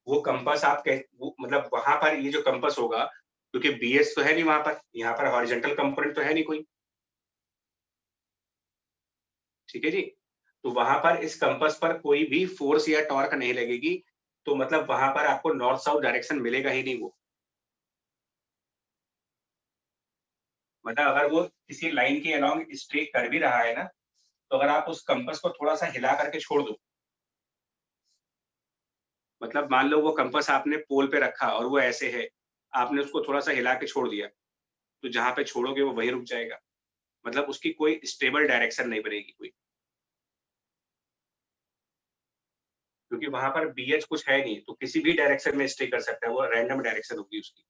वो कंपास आप मतलब वहां पर ये जो कंपास होगा, क्योंकि बीएस तो है नहीं वहां पर, यहाँ पर हॉरिजॉन्टल कंपोनेंट तो है नहीं कोई, ठीक है जी। तो वहां पर इस कंपास पर कोई भी फोर्स या टॉर्क नहीं लगेगी, तो मतलब वहां पर आपको नॉर्थ साउथ डायरेक्शन मिलेगा ही नहीं। वो मतलब अगर वो किसी लाइन के अलोंग स्ट्रे कर भी रहा है ना, तो अगर आप उस कंपास को थोड़ा सा हिला करके छोड़ दो, मतलब मान लो वो कंपास आपने पोल पे रखा और वो ऐसे है, आपने उसको थोड़ा सा हिला के छोड़ दिया, तो जहां पे छोड़ोगे वो वहीं रुक जाएगा। मतलब उसकी कोई स्टेबल डायरेक्शन नहीं बनेगी कोई, क्योंकि वहां पर बीएच कुछ है नहीं, तो किसी भी डायरेक्शन में स्टे कर सकता है, वो रैंडम डायरेक्शन होगी उसकी।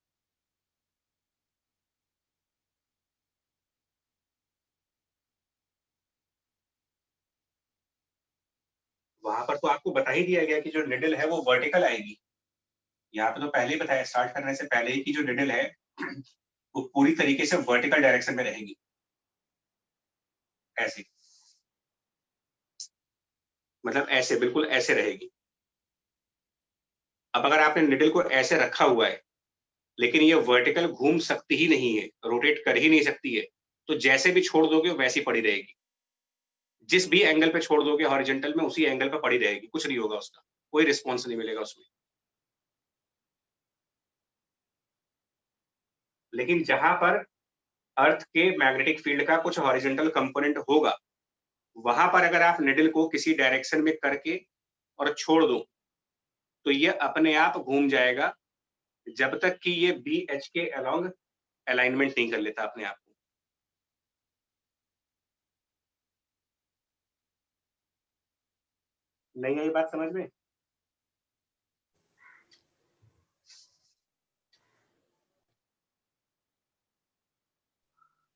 वहां पर तो आपको बता ही दिया गया कि जो निडल है वो वर्टिकल आएगी। यहाँ पे तो पहले ही बताया, स्टार्ट करने से पहले ही कि जो निडल है वो पूरी तरीके से वर्टिकल डायरेक्शन में रहेगी, ऐसे, मतलब ऐसे, बिल्कुल ऐसे रहेगी। अब अगर आपने निडल को ऐसे रखा हुआ है, लेकिन ये वर्टिकल घूम सकती ही नहीं है, रोटेट कर ही नहीं सकती है, तो जैसे भी छोड़ दोगे वैसी पड़ी रहेगी। जिस भी एंगल पे छोड़ दोगे हॉरिजॉन्टल में, उसी एंगल पे पड़ी रहेगी, कुछ नहीं होगा उसका, कोई रिस्पॉन्स नहीं मिलेगा उसमें। लेकिन जहां पर अर्थ के मैग्नेटिक फील्ड का कुछ हॉरिजॉन्टल कंपोनेंट होगा, वहां पर अगर आप निडल को किसी डायरेक्शन में करके और छोड़ दो, तो ये अपने आप घूम जाएगा, जब तक कि ये बी एच के अलोंग अलाइनमेंट नहीं कर लेता अपने आप को। नहीं आई बात समझ में?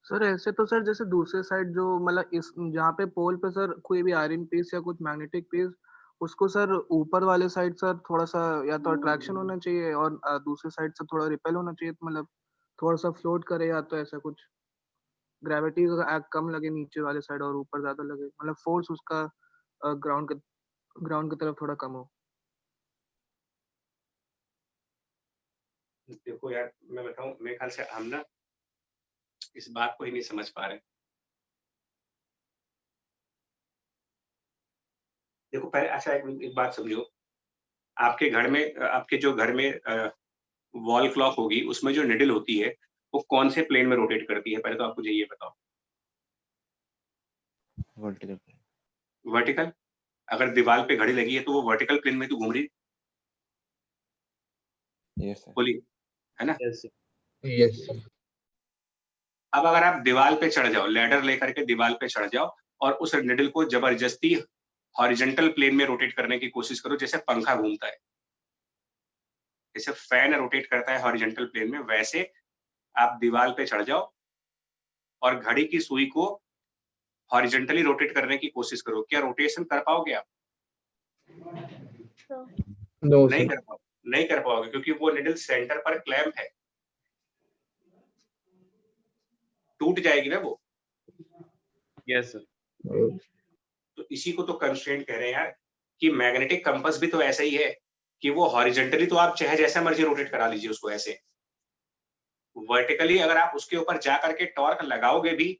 सर ऐसे तो सर जैसे दूसरे साइड जो मतलब इस जहाँ पे पोल पे सर कोई भी आयरन पीस या कुछ मैग्नेटिक पीस, उसको सर ऊपर वाले साइड सर थोड़ा सा या तो अट्रैक्शन होना चाहिए और दूसरे साइड से थोड़ा रिपेल होना चाहिए, तो मतलब थोड़ा सा फ्लोट करे, या तो ऐसा कुछ ग्रेविटी कम लगे नीचे वाले साइड और ऊपर ज्यादा लगे, मतलब फोर्स उसका ग्राउंड की तरफ थोड़ा कम हो। देखो यार, मैं बताऊं, मेरे ख्याल से हम ना इस बात को ही नहीं समझ पा रहे। देखो पहले अच्छा एक बात समझो, आपके घर में आपके जो घर में वॉल क्लॉक होगी, उसमें जो निडल होती है वो कौन से प्लेन में रोटेट करती है, पहले तो आप मुझे ये बताओ। वर्टिकल। वर्टिकल। अगर दीवार पे घड़ी लगी है तो वो वर्टिकल प्लेन में तो घूम रही, यस सर। बोली, है ना? Yes, sir. यस। अब अगर आप दीवार पे चढ़ जाओ, लैडर लेकर के दीवार पे चढ़ जाओ, और उस निडल को जबरदस्ती हॉरिजॉन्टल प्लेन में रोटेट करने की कोशिश करो, जैसे पंखा घूमता है, जैसे फैन रोटेट करता है हॉरिजॉन्टल प्लेन में, वैसे आप दीवार पे चढ़ जाओ और घड़ी की सुई को हॉरिजॉन्टली रोटेट करने की कोशिश करो। क्या रोटेशन कर पाओगे आप? नो नहीं सर। कर पाओ, नहीं कर पाओगे, क्योंकि वो निडल सेंटर पर क्लैंप है, टूट जाएगी ना वो। Yes sir. तो इसी को तो कंस्ट्रेंट कह रहे हैं यार, कि मैग्नेटिक कंपास भी तो ऐसा ही है कि वो हॉरिजॉन्टली तो आप चाहे जैसा मर्जी रोटेट करा लीजिए उसको, ऐसे वर्टिकली अगर आप उसके ऊपर जा करके टॉर्क लगाओगे भी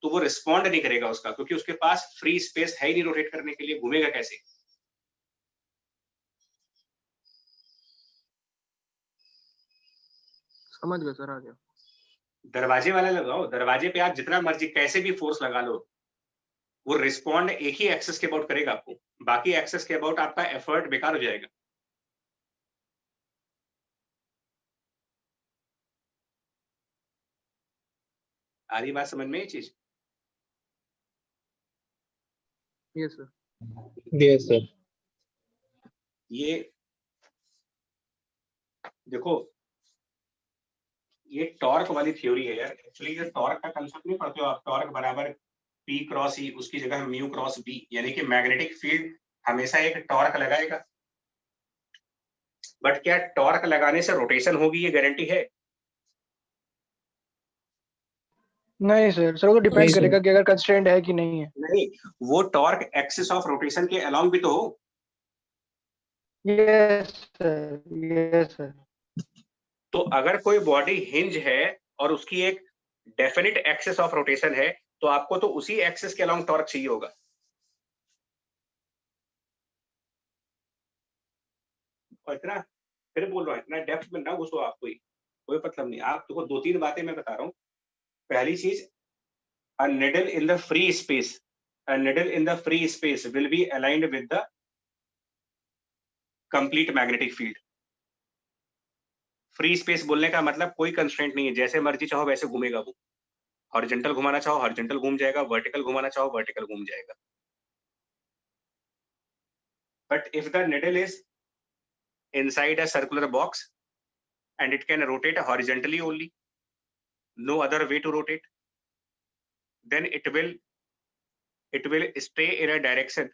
तो वो रिस्पॉन्ड नहीं करेगा उसका, क्योंकि उसके पास फ्री स्पेस है ही नहीं रोटेट करने के लिए, घूमेगा कैसे? समझ गए सर, आ गया। दरवाजे वाला लगाओ, दरवाजे पे आप जितना मर्जी कैसे भी फोर्स लगा लो, वो रिस्पॉन्ड एक ही एक्सेस के अबाउट करेगा आपको, बाकी एक्सेस के अबाउट आपका एफर्ट बेकार हो जाएगा। आ रही बात समझ में ये चीज? Yes sir. Yes sir. ये देखो, ये टॉर्क वाली थ्योरी है यार। एक्चुअली ये टॉर्क का कंसेप्ट नहीं पढ़ते हो आप, टॉर्क बराबर P क्रॉस E, उसकी जगह म्यू क्रॉस B, यानी कि मैग्नेटिक फील्ड हमेशा एक टॉर्क लगाएगा। बट क्या टॉर्क लगाने से रोटेशन होगी, ये गारंटी है? नहीं सर, सर वो डिपेंड करेगा कि अगर कंस्ट्रेंट है कि नहीं है। नहीं, वो टॉर्क एक्सिस ऑफ रोटेशन के अलोंग भी तो हो। Yes sir, yes sir. तो अगर कोई बॉडी हिंज है और उसकी एक डेफिनिट एक्सिस ऑफ रोटेशन है, तो आपको तो उसी एक्सिस के अलोंग टॉर्क चाहिए होगा। और इतना फिर बोल रहा हूँ, इतना डेप्थ में ना घुसो आप, कोई मतलब नहीं। आप देखो, 2-3 बातें मैं बता रहा हूँ। पहली चीज, a needle in the free space, a needle in the free space will be aligned with the complete magnetic field. Free space बोलने का मतलब कोई कंस्ट्रेंट नहीं है, जैसे मर्जी चाहो वैसे घूमेगा वो। हॉरिजॉन्टल घुमाना चाहो हॉरिजॉन्टल घूम जाएगा, वर्टिकल घुमाना चाहो वर्टिकल घूम जाएगा। But if the needle is inside a circular box and it can rotate horizontally only, no other way to rotate, then it will stay in a direction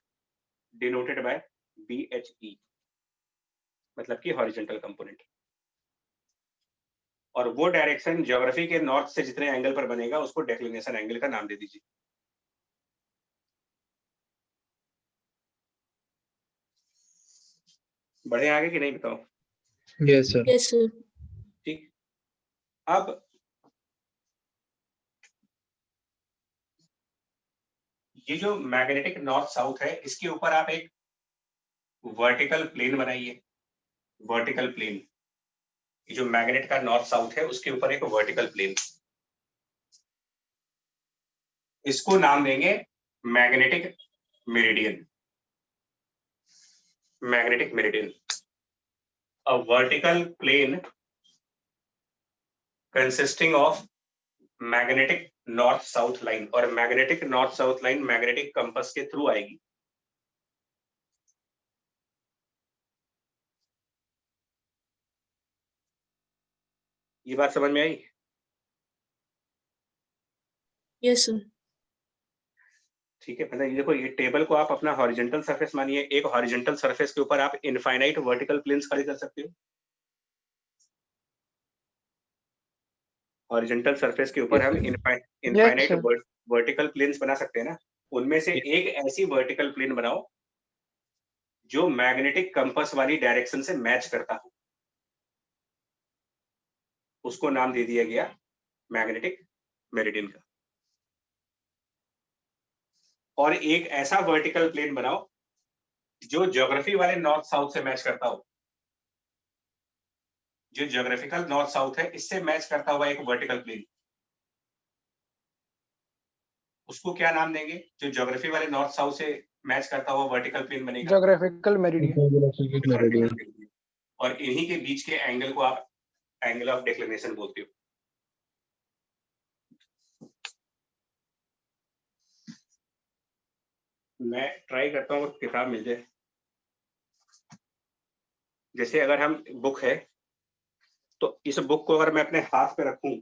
denoted by BHE, मतलब कि horizontal component. और वो direction geography के north से जितने angle पर बनेगा उसको डेक्लिनेशन एंगल का नाम दे दीजिए। बढ़े आगे कि नहीं बताओ? Yes sir. Yes sir. ठीक, अब ये जो मैग्नेटिक नॉर्थ साउथ है, इसके ऊपर आप एक वर्टिकल प्लेन बनाइए। वर्टिकल प्लेन, ये जो मैग्नेट का नॉर्थ साउथ है उसके ऊपर एक वर्टिकल प्लेन, इसको नाम देंगे magnetic meridian. Magnetic meridian, a vertical plane consisting of magnetic north south line, और magnetic north south line magnetic compass के थ्रू आएगी। ये बात समझ में आई? Yes sir. ठीक है, मतलब ये देखो, ये टेबल को आप अपना हॉरिजॉन्टल सरफेस मानिए। एक हॉरिजॉन्टल सरफेस के ऊपर आप इनफाइनाइट वर्टिकल प्लेन्स खड़े कर सकते हो। हॉरिजॉन्टल सरफेस के ऊपर हम इनफाइनाइट sir. वर्टिकल प्लेन्स बना सकते हैं ना। उनमें से एक ऐसी वर्टिकल प्लेन बनाओ जो मैग्नेटिक कंपास वाली डायरेक्शन से मैच करता हो, उसको नाम दे दिया गया मैग्नेटिक मेरिडियन का। और एक ऐसा वर्टिकल प्लेन बनाओ जो ज्योग्राफी वाले नॉर्थ साउथ से मैच करता हो, जो ज्योग्राफिकल नॉर्थ साउथ है इससे मैच करता हुआ एक वर्टिकल प्लेन, उसको क्या नाम देंगे? जो ज्योग्राफी वाले नॉर्थ साउथ से मैच करता हुआ वर्टिकल प्लेन बनेगा, ज्योग्राफिकल मेरिडियन। और इन्हीं के बीच के एंगल को आप एंगल ऑफ डिक्लिनेशन बोलते हो। मैं ट्राई करता हूँ किताब मिल जाए। जैसे अगर हम बुक है, तो इस बुक को अगर मैं अपने हाथ पे रखूं,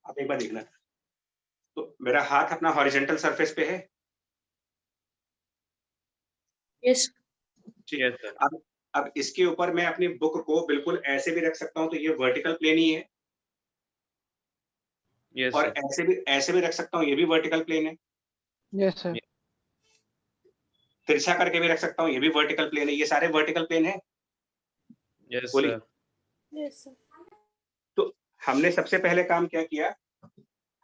आप एक बार देखना, तो मेरा हाथ अपना हॉरिजेंटल सरफेस पे है। Yes. ठीक। Yes, sir. अब इसके ऊपर मैं अपनी बुक को बिल्कुल ऐसे भी रख सकता हूँ, तो ये वर्टिकल प्लेन ही है। Yes, और sir. ऐसे भी रख सकता हूँ, ये भी वर्टिकल प्लेन है। Yes sir. तिरछा करके भी रख सकता हूँ, ये भी वर्टिकल प्लेन है। ये सारे वर्टिकल प्लेन है। Yes, बोलिए। sir. Yes, sir. तो हमने सबसे पहले काम क्या किया,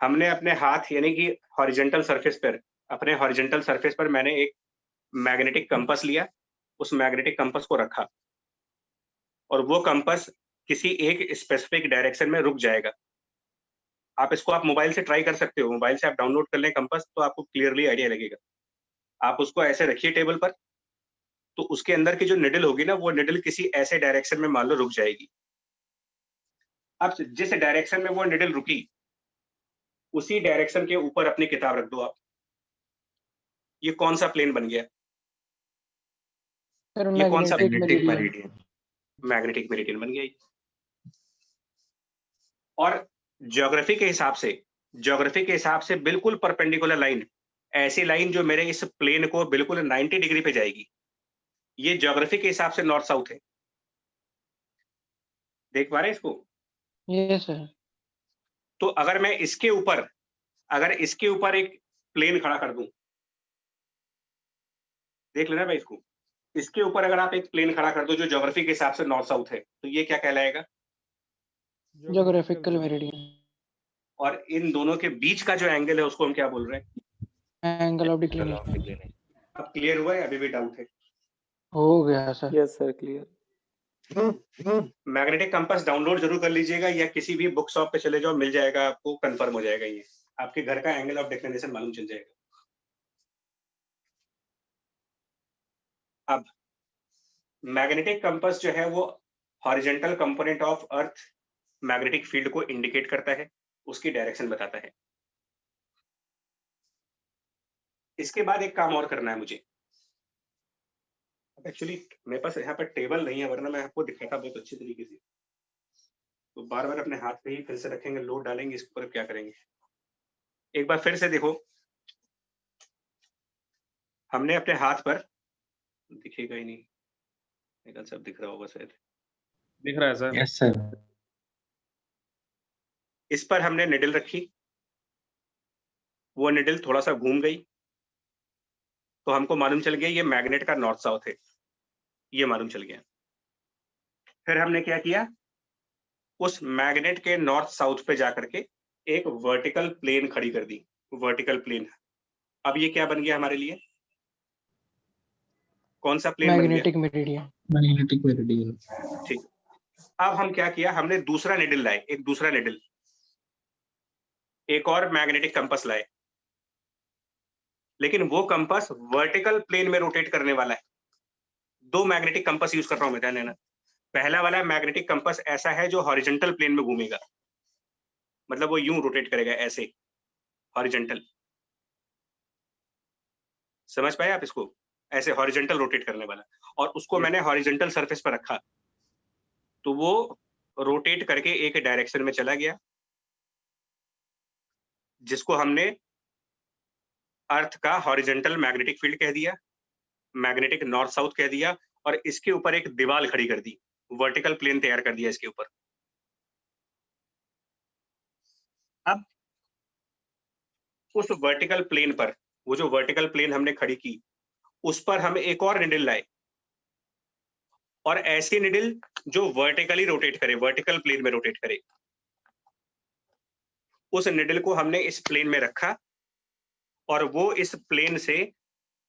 हमने अपने हाथ यानी कि हॉरिजेंटल सरफेस पर, अपने हॉरिजेंटल सरफेस पर मैंने एक मैग्नेटिक कंपास लिया, उस मैग्नेटिक कंपास को रखा, और वो कंपास किसी एक स्पेसिफिक डायरेक्शन में रुक जाएगा। आप मोबाइल से ट्राई कर सकते हो, मोबाइल से आप डाउनलोड कर लें कंपास, तो आपको क्लियरली आइडिया लगेगा। आप उसको ऐसे रखिए टेबल पर, तो उसके अंदर की जो निडल होगी ना, वो निडल किसी ऐसे डायरेक्शन में मान लो रुक जाएगी। अब जिस डायरेक्शन में वो निडल रुकी, उसी डायरेक्शन के ऊपर अपनी किताब रख दो आप। ये कौन सा प्लेन बन गया? सर ये कौन सा magnetic magnetic meridian. Meridian. Magnetic meridian बन गया ये। और ज्योग्राफी के हिसाब से बिल्कुल परपेंडिकुलर लाइन, ऐसी लाइन जो मेरे इस प्लेन को बिल्कुल 90 डिग्री पे जाएगी, ये ज्योग्राफी के हिसाब से नॉर्थ साउथ है। देख पा रहे हैं इसको? Yes sir. तो अगर मैं इसके ऊपर एक प्लेन खड़ा कर दूं, देख लेना भाई इसको। इसके ऊपर अगर आप एक प्लेन खड़ा कर दो जो ज्योग्राफी के हिसाब से नॉर्थ साउथ है, तो ये क्या कहलाएगा? Geographical meridian. और इन दोनों के बीच का जो एंगल है उसको हम क्या बोल रहे हैं? Angle of declination. अब क्लियर हुआ है? अभी भी डाउट है? हो गया sir. Yes sir, clear. Magnetic compass download जरूर कर लीजिएगा, या किसी भी बुक शॉप पे चले जाओ, मिल जाएगा आपको, कंफर्म हो जाएगा। ये आपके घर का एंगल ऑफ डिक्लिनेशन मालूम चल जाएगा। अब मैग्नेटिक कंपास जो है वो horizontal component of earth magnetic field को इंडिकेट करता है, उसकी डायरेक्शन बताता है। इसके बाद एक काम और करना है मुझे। एक्चुअली मेरे पास यहाँ पर टेबल नहीं है, वरना मैं आपको दिखाता बहुत अच्छी तरीके से। तो बार बार अपने हाथ पे ही फिर से रखेंगे, लोड डालेंगे, इस पर क्या करेंगे। एक बार फिर से देखो, हमने अपने हाथ पर, दिखेगा ही नहीं, निकल सब दिख रहा होगा शायद, दिख रहा है सर? Yes sir. इस पर हमने निडल रखी, वो निडल थोड़ा सा घूम गई, तो हमको मालूम चल गया ये मैग्नेट का नॉर्थ साउथ है, ये मालूम चल गया। फिर हमने क्या किया, उस मैग्नेट के नॉर्थ साउथ पे जाकर के एक वर्टिकल प्लेन खड़ी कर दी, वर्टिकल प्लेन। अब ये क्या बन गया हमारे लिए? कौन सा प्लेन बन गया? Magnetic meridian. Magnetic meridian. ठीक। अब हम क्या किया, हमने दूसरा निडल लाए, एक दूसरा निडल, एक और मैग्नेटिक कंपास लाए, लेकिन वो कंपास वर्टिकल प्लेन में रोटेट करने वाला है। दो मैग्नेटिक कंपास यूज कर रहा हूं मैं, ध्यान देना। पहला वाला मैग्नेटिक कंपास ऐसा है जो हॉरिजॉन्टल प्लेन में घूमेगा, मतलब वो यूं रोटेट करेगा ऐसे, हॉरिजॉन्टल। समझ पाए आप इसको? ऐसे हॉरिजॉन्टल रोटेट करने वाला, और उसको मैंने हॉरिजॉन्टल सरफेस पर रखा, तो वो रोटेट करके एक डायरेक्शन में चला गया, जिसको हमने अर्थ का हॉरिजॉन्टल मैग्नेटिक फील्ड कह दिया, मैग्नेटिक नॉर्थ साउथ कह दिया, और इसके ऊपर एक दीवार खड़ी कर दी, वर्टिकल प्लेन तैयार कर दिया इसके ऊपर। अब उस वर्टिकल प्लेन पर, वो जो वर्टिकल प्लेन हमने खड़ी की, उस पर हम एक और निडल लाए, और ऐसी निडल जो वर्टिकली रोटेट करे, वर्टिकल प्लेन में रोटेट करे। उस निडल को हमने इस प्लेन में रखा, और वो इस प्लेन से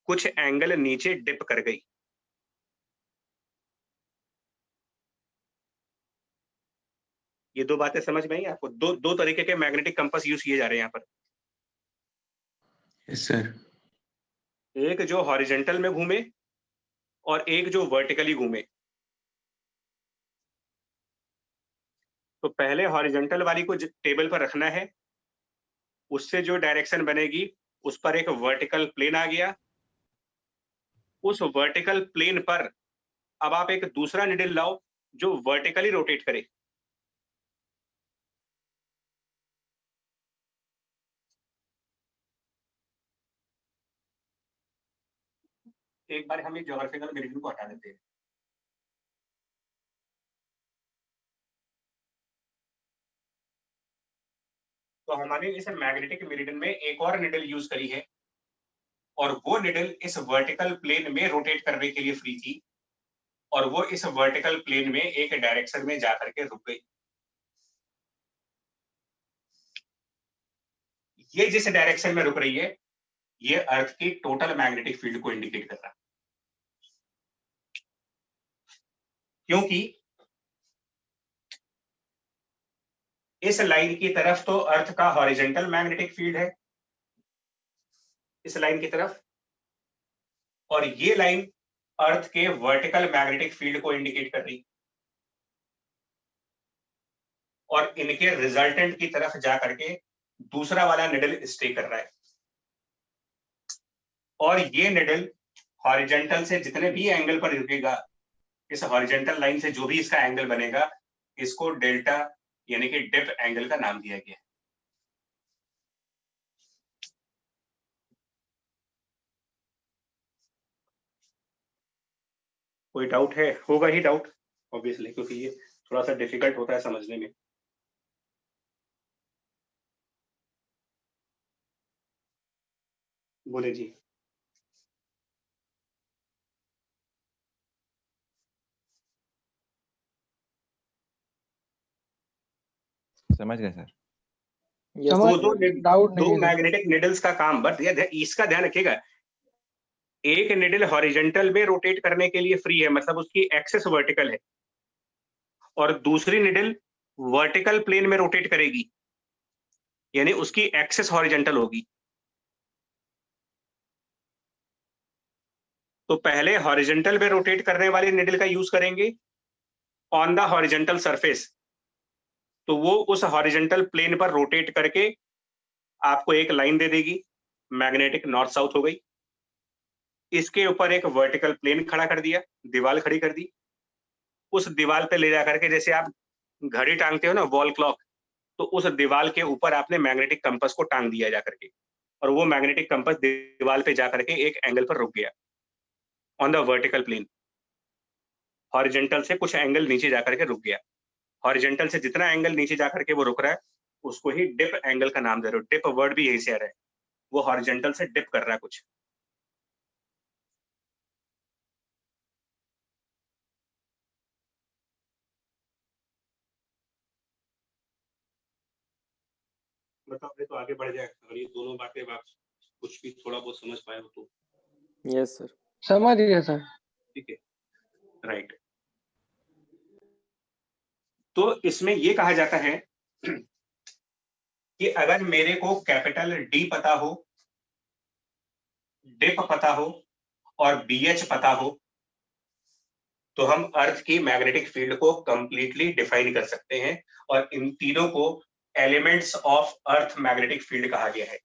कुछ एंगल नीचे डिप कर गई। ये दो बातें समझ में आई आपको? दो तरीके के मैग्नेटिक कंपास यूज किए जा रहे हैं यहाँ पर। Yes sir. एक जो हॉरिजॉन्टल में घूमे, और एक जो वर्टिकली घूमे। तो पहले हॉरिजॉन्टल वाली को टेबल पर रखना है, उससे जो डायरेक्शन बनेगी उस पर एक वर्टिकल प्लेन आ गया, उस वर्टिकल प्लेन पर अब आप एक दूसरा निडल लाओ जो वर्टिकली रोटेट करे। एक बार हम ज्योग्राफिकल मेरिडियन को हटा देते हैं। तो हमारे इस मैग्नेटिक मेरिडियन में एक और निडल यूज करी है और वो निडल इस वर्टिकल प्लेन में रोटेट करने के लिए फ्री थी और वो इस वर्टिकल प्लेन में एक डायरेक्शन में जाकर के रुक गई। ये जिस डायरेक्शन में रुक रही है ये अर्थ की टोटल मैग्नेटिक फील्ड को इंडिकेट कर रहा है, क्योंकि इस लाइन की तरफ तो अर्थ का हॉरिजॉन्टल मैग्नेटिक फील्ड है, इस लाइन की तरफ, और ये लाइन अर्थ के वर्टिकल मैग्नेटिक फील्ड को इंडिकेट कर रही, और इनके रिजल्टेंट की तरफ जाकर के दूसरा वाला निडल स्टे कर रहा है, और ये निडल हॉरिजॉन्टल से जितने भी एंगल पर रुकेगा, इस हॉरिजॉन्टल लाइन से जो भी इसका एंगल बनेगा, इसको डेल्टा यानी कि डिप एंगल का नाम दिया गया है। कोई डाउट है? होगा ही डाउट ऑब्वियसली, क्योंकि ये थोड़ा सा डिफिकल्ट होता है समझने में। बोले जी। समझ गए सर? यस समझ दो डाउट नहीं दो है। मैग्नेटिक निडल्स का काम, बट इसका ध्यान रखिएगा, एक निडल हॉरिजॉन्टल में रोटेट करने के लिए फ्री है, मतलब उसकी एक्सिस वर्टिकल है, और दूसरी निडल वर्टिकल प्लेन में रोटेट करेगी, यानी उसकी एक्सिस हॉरिजॉन्टल होगी। तो पहले हॉरिजॉन्टल में रोटेट करने वाली निडल का यूज करेंगे ऑन द हॉरिजॉन्टल सरफेस, तो वो उस हॉरिजॉन्टल प्लेन पर रोटेट करके आपको एक लाइन दे देगी, मैग्नेटिक नॉर्थ साउथ हो गई। इसके ऊपर एक वर्टिकल प्लेन खड़ा कर दिया, दीवार खड़ी कर दी, उस दीवार पे ले जाकर के, जैसे आप घड़ी टांगते हो ना, वॉल क्लॉक, तो उस दीवार के ऊपर आपने मैग्नेटिक कंपास को टांग दिया जाकर के, और वो मैग्नेटिक कंपास दीवार पे जाकर के एक एंगल पर रुक गया on the vertical plane, horizontal से कुछ एंगल नीचे जाकर के रुक गया। हॉरिजॉन्टल से जितना एंगल नीचे जाकर के वो रुक रहा है उसको ही डिप एंगल का नाम दे रहे हो। डिप वर्ड भी यही से आ रहा है, वो हॉरिजॉन्टल से डिप कर रहा है कुछ। मतलब अपने तो आगे बढ़ जाए, और ये दोनों बातें आप कुछ भी थोड़ा बहुत समझ पाए हो तो यस सर। समझ गया सर। ठीक है, राइट। तो इसमें ये कहा जाता है कि अगर मेरे को कैपिटल डी पता हो, डिप पता हो और बीएच पता हो, तो हम अर्थ की मैग्नेटिक फील्ड को कंप्लीटली डिफाइन कर सकते हैं, और इन तीनों को elements of earth magnetic field कहा गया है।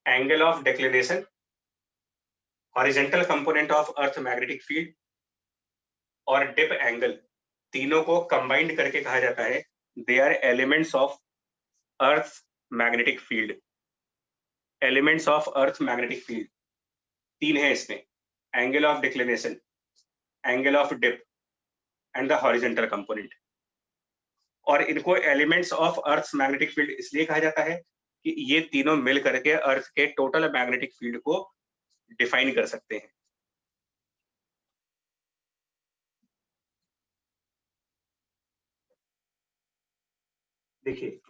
Angle of declination, horizontal component of earth magnetic field और डिप एंगल, तीनों को कंबाइंड करके कहा जाता है they are elements of earth magnetic field. Elements of earth magnetic field तीन है इसमें, angle of declination, angle of dip and the horizontal component. और इनको elements of earth magnetic field इसलिए कहा जाता है कि ये तीनों मिल करके अर्थ के टोटल मैग्नेटिक फील्ड को डिफाइन कर सकते हैं। देखिए,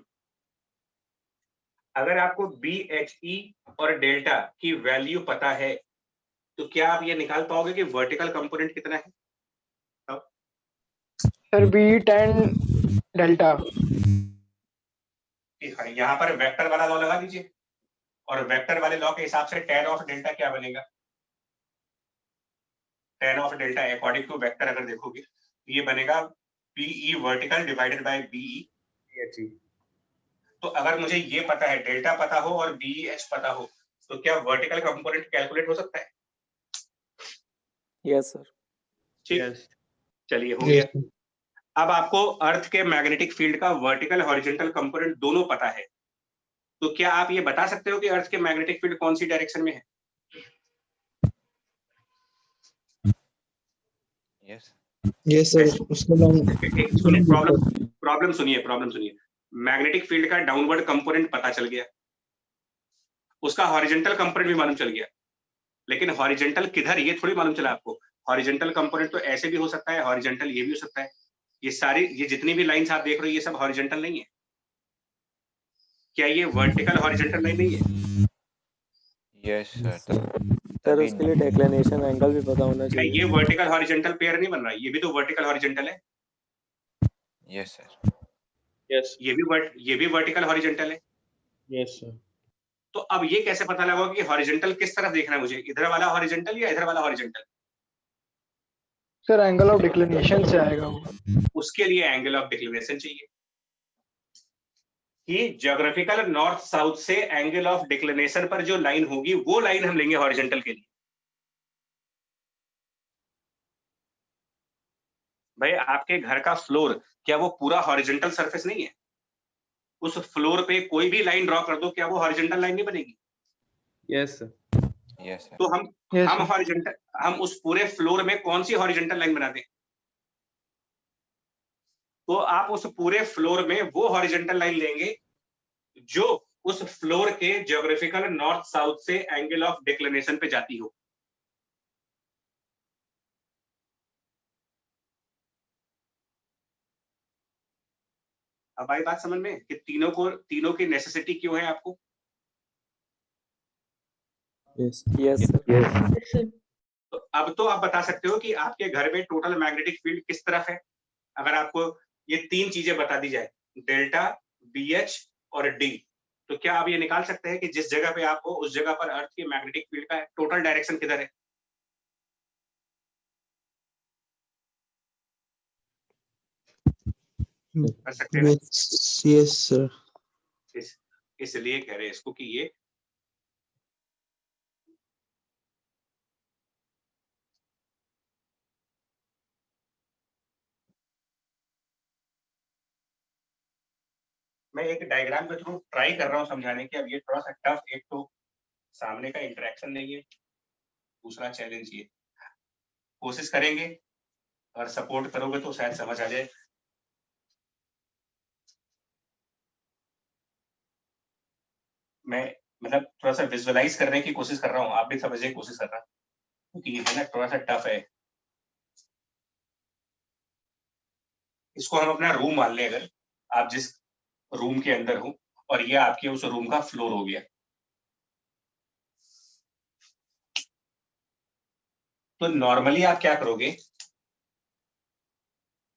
अगर आपको BHE और डेल्टा की वैल्यू पता है तो क्या आप ये निकाल पाओगे कि वर्टिकल कंपोनेंट कितना है? Sir B10 delta. यहाँ पर वेक्टर वाला लॉ लगा दीजिए, और वेक्टर वाले लॉ के हिसाब से tan ऑफ डेल्टा क्या बनेगा? tan of delta according to vector अगर देखोगे तो ये बनेगा BE vertical divided by BE BHE। तो अगर मुझे ये पता है, डेल्टा पता हो और BEH पता हो, तो क्या वर्टिकल कंपोनेंट कैलकुलेट हो सकता है? Yes sir. ठीक, Yes. चलिए हो गया। Yes, sir. अब आपको अर्थ के मैग्नेटिक फील्ड का वर्टिकल हॉरिजॉन्टल कंपोनेंट दोनों पता है, तो क्या आप ये बता सकते हो कि अर्थ के मैग्नेटिक फील्ड कौन सी डायरेक्शन में है? Yes Yes, sir. उसका नाम सुनिए, प्रॉब्लम सुनिए। मैग्नेटिक फील्ड का डाउनवर्ड कंपोनेंट पता चल गया, उसका हॉरिजॉन्टल कंपोनेंट भी मालूम चल गया, लेकिन हॉरिजॉन्टल किधर ये थोड़ी मालूम चला आपको। हॉरिजॉन्टल कंपोनेंट तो ऐसे भी हो सकता है, हॉरिजॉन्टल ये भी हो सकता है। ये जितनी भी लाइंस आप देख रहे हो ये सब हॉरिजॉन्टल नहीं है। क्या ये वर्टिकल हॉरिजॉन्टल लाइन नहीं है? Yes sir. सर उसके लिए डेक्लिनेशन एंगल भी पता होना क्या ये चाहिए। वर्टिकल हॉरिजॉन्टल पेयर नहीं बन रहा? ये भी तो वर्टिकल हॉरिजॉन्टल है। Yes sir. Yes. ये भी वर्टिकल हॉरिजॉन्टल है। Yes, sir. तो अब ये कैसे पता लगा कि हॉरिजॉन्टल किस तरफ देखना है मुझे, इधर वाला हॉरिजॉन्टल या इधर वाला horizontal? Sir angle of declination से आएगा वो। उसके लिए एंगल ऑफ डिक्लिनेशन चाहिए कि ज्योग्राफिकल नॉर्थ साउथ से एंगल ऑफ डिक्लिनेशन पर जो लाइन होगी वो लाइन हम लेंगे हॉरिजॉन्टल के लिए। भाई आपके घर का फ्लोर क्या वो पूरा हॉरिजॉन्टल सरफेस नहीं है? उस फ्लोर पे कोई भी लाइन ड्रॉ कर दो, क्या वो हॉरिजॉन्टल लाइन नहीं बनेगी? Yes, sir. Yes sir. तो Yes, हम sir. हॉरिजॉन्टल, हम उस पूरे फ्लोर में कौन सी हॉरिजॉन्टल लाइन बना दें? तो आप उस पूरे फ्लोर में वो हॉरिजॉन्टल लाइन लेंगे जो उस फ्लोर के ज्योग्राफिकल नॉर्थ साउथ से एंगल ऑफ डिक्लिनेशन पे जाती हो। अब आई बात समझ में कि तीनों की नेसेसिटी क्यों है आपको? Yes sir. Yes, sir. तो अब तो आप बता सकते हो कि आपके घर में टोटल मैग्नेटिक फील्ड किस तरफ है। अगर आपको ये तीन चीजें बता दी जाए, डेल्टा, BH और D, तो क्या आप ये निकाल सकते हैं कि जिस जगह पे आप हो उस जगह पर अर्थ के मैग्नेटिक फील्ड का टोटल डायरेक्शन किधर है? कर सकते हैं ना? yes, sir. इसलिए कह रहे हैं इसको कि ये मैं एक डायग्राम के थ्रू ट्राई कर रहा हूँ समझाने की। अब ये थोड़ा सा टफ, एक तो सामने का इंटरेक्शन नहीं है, दूसरा चैलेंज ये। कोशिश करेंगे और सपोर्ट करोगे तो शायद समझ आ जाए। मैं मतलब थोड़ा सा विजुअलाइज करने की कोशिश कर रहा हूँ, आप भी समझने की कोशिश कर रहा, क्योंकि ये ना थोड़ा सा टफ है। इसको हम अपना रूम मान लें, अगर आप जिस रूम के अंदर हो और ये आपके उस रूम का फ्लोर हो गया, तो नॉर्मली आप क्या करोगे?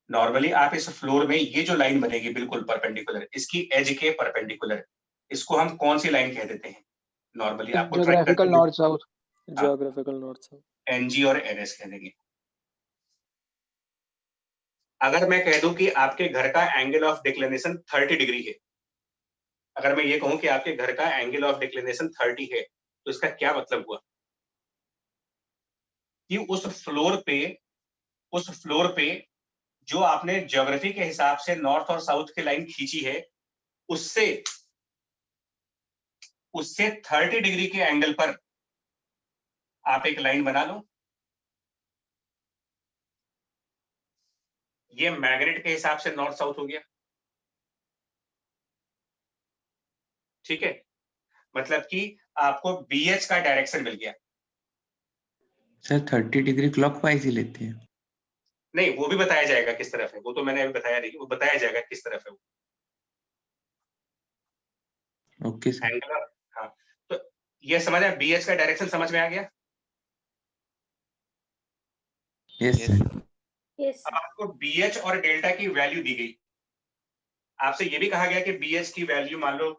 नॉर्मली आप इस फ्लोर में ये जो लाइन बनेगी बिल्कुल परपेंडिकुलर, इसकी एज के परपेंडिकुलर, इसको हम कौन सी लाइन कह देते हैं? नॉर्मली आपको geographical north south. Geographical north south. NG और NS कह देंगे। अगर मैं कह दूं कि आपके घर का एंगल ऑफ डिक्लिनेशन 30 डिग्री है, अगर मैं ये कहूं कि आपके घर का एंगल ऑफ डिक्लिनेशन 30 है, तो इसका क्या मतलब हुआ? कि उस फ्लोर पे जो आपने ज्योग्राफी के हिसाब से नॉर्थ और साउथ की लाइन खींची है, उससे 30 डिग्री के एंगल पर आप एक लाइन बना लो। ये मैग्नेट के हिसाब से नॉर्थ साउथ हो गया, ठीक है? मतलब कि आपको BH का डायरेक्शन मिल गया। सर 30 डिग्री क्लॉकवाइज ही लेते हैं। नहीं, वो भी बताया जाएगा किस तरफ है, वो तो मैंने अभी बताया नहीं, वो बताया जाएगा किस तरफ है वो। Okay sir. एंगल, हाँ, तो ये समझ आया, BH का डायरेक्शन समझ में आ गया? Yes sir. Yes. अब आपको BH और डेल्टा की वैल्यू दी गई, आपसे ये भी कहा गया कि BH की वैल्यू मान लो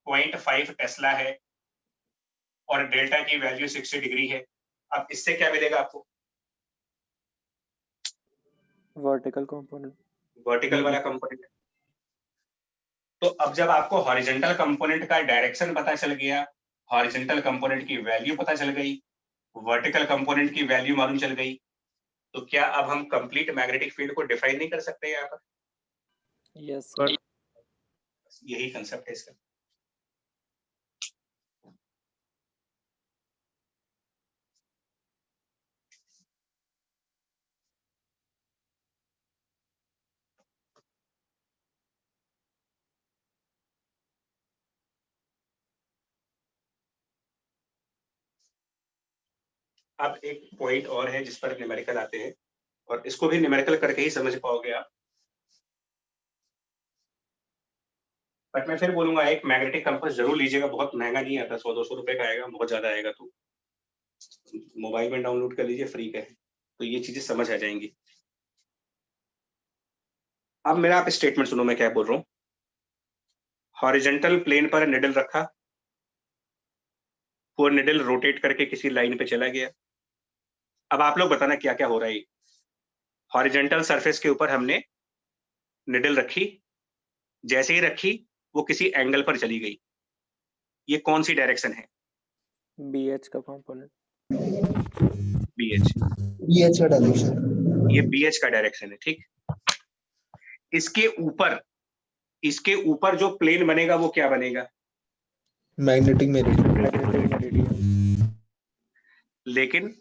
0.5 टेस्ला है और डेल्टा की वैल्यू 60 डिग्री है। अब इससे क्या मिलेगा आपको? Vertical component. वर्टिकल वाला कंपोनेंट। तो अब जब आपको हॉरिजॉन्टल कंपोनेंट का डायरेक्शन पता चल गया, हॉरिजॉन्टल कंपोनेंट की वैल्यू पता चल गई, वर्टिकल कंपोनेंट की वैल्यू मालूम चल गई, तो क्या अब हम कंप्लीट मैग्नेटिक फील्ड को डिफाइन नहीं कर सकते यहाँ पर? यस कर यही कंसेप्ट है इसका। अब एक पॉइंट और है जिस पर न्यूमेरिकल आते हैं, और इसको भी न्यूमेरिकल करके ही समझ पाओगे आप। बट मैं फिर बोलूंगा एक मैग्नेटिक कंपास जरूर लीजिएगा, बहुत महंगा नहीं आता, 100-200 रुपए का आएगा, बहुत ज्यादा आएगा तो मोबाइल में डाउनलोड कर लीजिए, फ्री का है, तो ये चीजें समझ आ जाएंगी। अब मेरा आप स्टेटमेंट सुनो, मैं क्या बोल रहा हूँ। हॉरिजेंटल प्लेन पर निडल रखा, वो निडल रोटेट करके किसी लाइन पे चला गया। अब आप लोग बताना क्या क्या हो रहा है। हॉरिजेंटल सरफेस के ऊपर हमने निडल रखी, जैसे ही रखी वो किसी एंगल पर चली गई। ये कौन सी डायरेक्शन है? BH का कंपोनेंट। BH। BH का डायरेक्शन। ये BH का डायरेक्शन है, ठीक। इसके ऊपर जो प्लेन बनेगा वो क्या बनेगा? Magnetic meridian. Magnetic meridian. लेकिन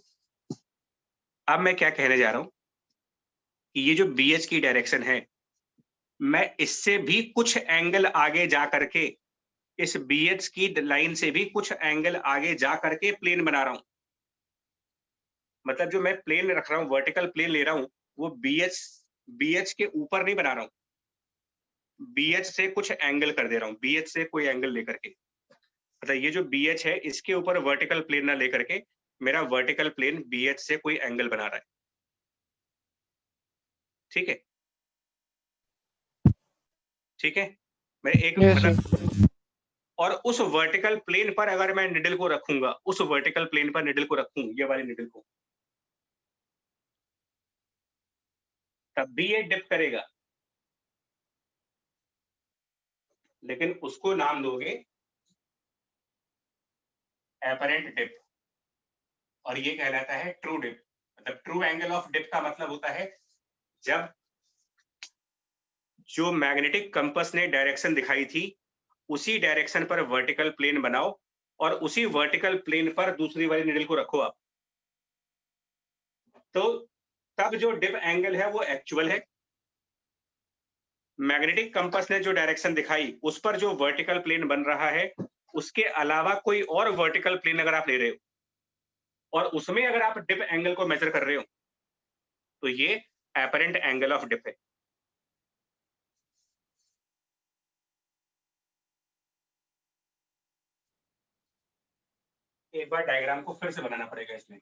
अब मैं क्या कहने जा रहा हूं कि ये जो BH की डायरेक्शन है, मैं इससे भी कुछ एंगल आगे जा करके, इस BH की लाइन से भी कुछ एंगल आगे जा करके प्लेन बना रहा हूं। मतलब जो मैं प्लेन रख रहा हूं, वर्टिकल प्लेन ले रहा हूं, वो BH के ऊपर नहीं बना रहा हूं, BH से कुछ एंगल कर दे रहा हूं, BH से कोई एंगल लेकर के। मतलब ये जो BH है, इसके ऊपर वर्टिकल प्लेन ना लेकर के मेरा वर्टिकल प्लेन BH से कोई एंगल बना रहा है, ठीक है? ठीक है, मैं एक मतलब, और उस वर्टिकल प्लेन पर अगर मैं निडल को रखूंगा, उस वर्टिकल प्लेन पर निडल को रखूं, ये वाली निडल को, तब भी ये डिप करेगा, लेकिन उसको नाम दोगे एपरेंट डिप, और ये कहलाता है ट्रू डिप। मतलब ट्रू एंगल ऑफ डिप का मतलब होता है जब जो मैग्नेटिक कंपास ने डायरेक्शन दिखाई थी, उसी डायरेक्शन पर वर्टिकल प्लेन बनाओ और उसी वर्टिकल प्लेन पर दूसरी वाली निडल को रखो आप, तो तब जो डिप एंगल है वो एक्चुअल है। मैग्नेटिक कंपास ने जो डायरेक्शन दिखाई उस पर जो वर्टिकल प्लेन बन रहा है, उसके अलावा कोई और वर्टिकल प्लेन अगर आप ले रहे हो और उसमें अगर आप डिप एंगल को मेजर कर रहे हो, तो ये एपरेंट एंगल ऑफ डिप है। एक बार डायग्राम को फिर से बनाना पड़ेगा इसमें।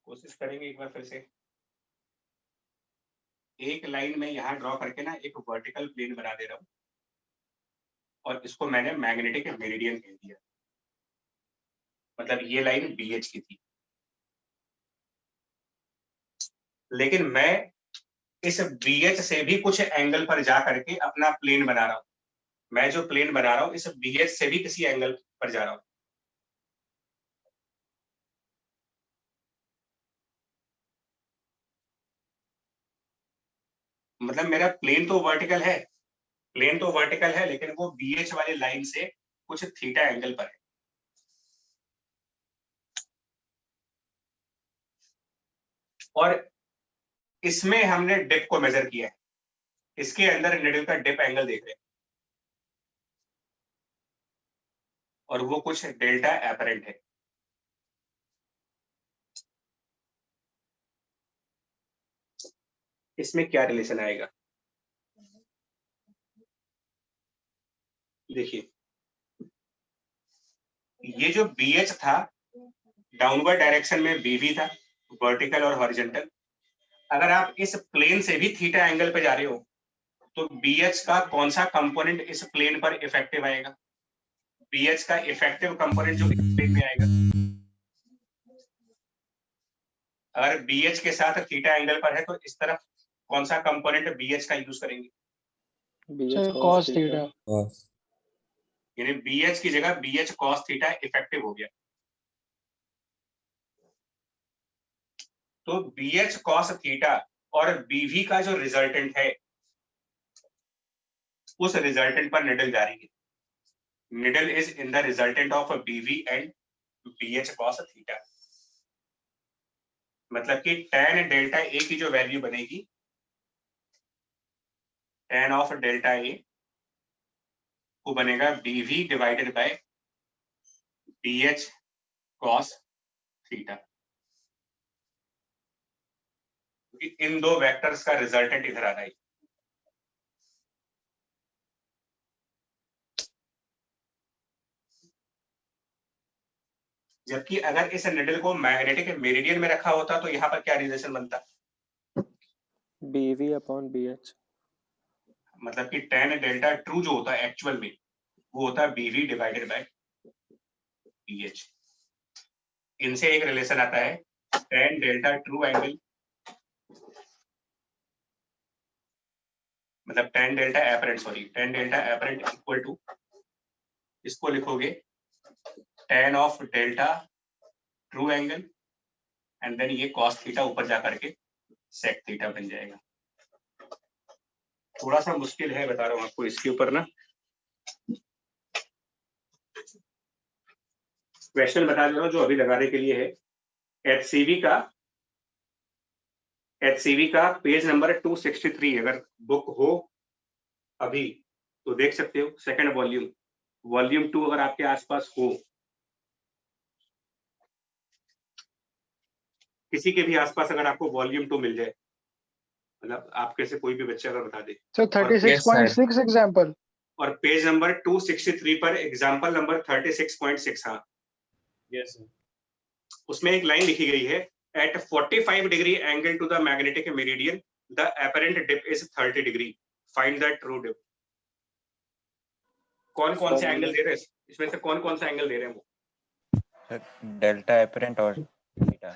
कोशिश करेंगे एक बार फिर से। एक लाइन में यहां ड्रॉ करके ना एक वर्टिकल प्लेन बना दे रहा हूं, और इसको मैंने मैग्नेटिक मेरिडियन कह दिया। मतलब ये लाइन BH की थी, लेकिन मैं इस BH से भी कुछ एंगल पर जा करके अपना प्लेन बना रहा हूं। मैं जो प्लेन बना रहा हूं इस BH से भी किसी एंगल पर जा रहा हूं। मतलब मेरा प्लेन तो वर्टिकल है, लेकिन वो BH वाली लाइन से कुछ थीटा एंगल पर है। और इसमें हमने डिप को मेजर किया है, इसके अंदर निडल का डिप एंगल देख रहे हैं, और वो कुछ डेल्टा एपरेंट है। इसमें क्या रिलेशन आएगा? देखिए, ये जो BH था, डाउनवर्ड डायरेक्शन में BV था, वर्टिकल और हॉरिजॉन्टल। अगर आप इस प्लेन से भी थीटा एंगल पे जा रहे हो, तो BH का कौन सा कंपोनेंट इस प्लेन पर इफेक्टिव आएगा? BH का इफेक्टिव कंपोनेंट जो इस में आएगा, अगर BH के साथ थीटा एंगल पर है तो इस तरफ कौन सा कंपोनेंट BH का यूज करेंगे? BH sir cos cos theta. Theta. यानी BH की जगह BH cos थीटा इफेक्टिव हो गया। तो BH cos थीटा और BV का जो रिजल्टेंट है उस रिजल्टेंट पर निडल जा रही है। Needle is in the resultant of BV and BH cos theta. मतलब कि tan डेल्टा A की जो वैल्यू बनेगी, tan ऑफ डेल्टा A वो बनेगा BV divided by BH cos theta. इन दो वेक्टर्स का रिजल्टेंट इधर आ रहा है। जबकि अगर इस निडल को मैग्नेटिक मेरिडियन में रखा होता तो यहाँ पर क्या रिलेशन बनता? BV upon BH। मतलब कि tan डेल्टा ट्रू जो होता है एक्चुअल में वो होता है BV डिवाइडेड बाय BH। इनसे एक रिलेशन आता है tan डेल्टा ट्रू एंगल, मतलब tan delta apparent equal to, इसको लिखोगे tan of delta true angle and then ये cos थीटा ऊपर जा करके sec थीटा बन जाएगा। थोड़ा सा मुश्किल है बता रहा हूं आपको इसके ऊपर ना। क्वेश्चन बता दे रहा हूं जो अभी लगाने के लिए है। HCV का पेज नंबर 263 अगर बुक हो अभी तो देख सकते हो। सेकंड वॉल्यूम 2 अगर आपके आसपास हो, किसी के भी आसपास अगर आपको वॉल्यूम 2 मिल जाए, मतलब आपके से कोई भी बच्चा अगर बता दे, सर 36.6 एग्जांपल। और पेज नंबर 263 पर एग्जांपल नंबर 36.6। हाँ Yes, sir. उसमें एक लाइन लिखी गई है, at 45 degree angle to the magnetic meridian the apparent dip is 30 degree, find the true dip. कौन कौन से एंगल दे रहे हैं इसमें से? कौन कौन सा एंगल दे रहे हैं वो? डेल्टा एपरेंट और थीटा।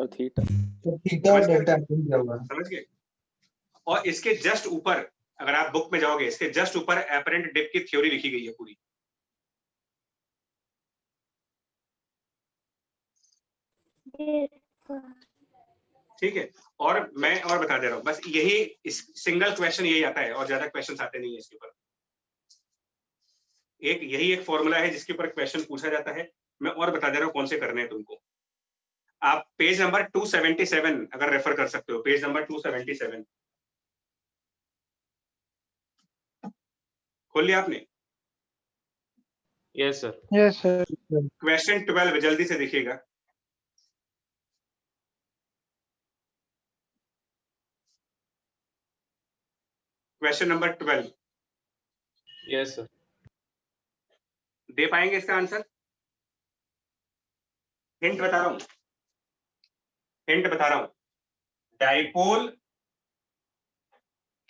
और थीटा। तो थीटा और डेल्टा दिया हुआ है। समझ गए? और इसके जस्ट ऊपर अगर आप बुक में जाओगे, इसके जस्ट ऊपर एपरेंट डिप की थ्योरी लिखी गई है पूरी। ठीक है, और मैं और बता दे रहा हूं, बस यही इस सिंगल क्वेश्चन यही आता है और ज्यादा क्वेश्चन आते नहीं है इसके ऊपर। यही एक फॉर्मूला है जिसके ऊपर क्वेश्चन पूछा जाता है। मैं और बता दे रहा हूं कौन से करने हैं तुमको। आप पेज नंबर 277 अगर रेफर कर सकते हो, पेज नंबर 277 खोल लिया आपने? Yes, sir. Yes sir. Question 12 जल्दी से देखिएगा। Question number 12 Yes, sir. दे पाएंगे इसका आंसर? हिंट बता रहा हूं, डाइपोल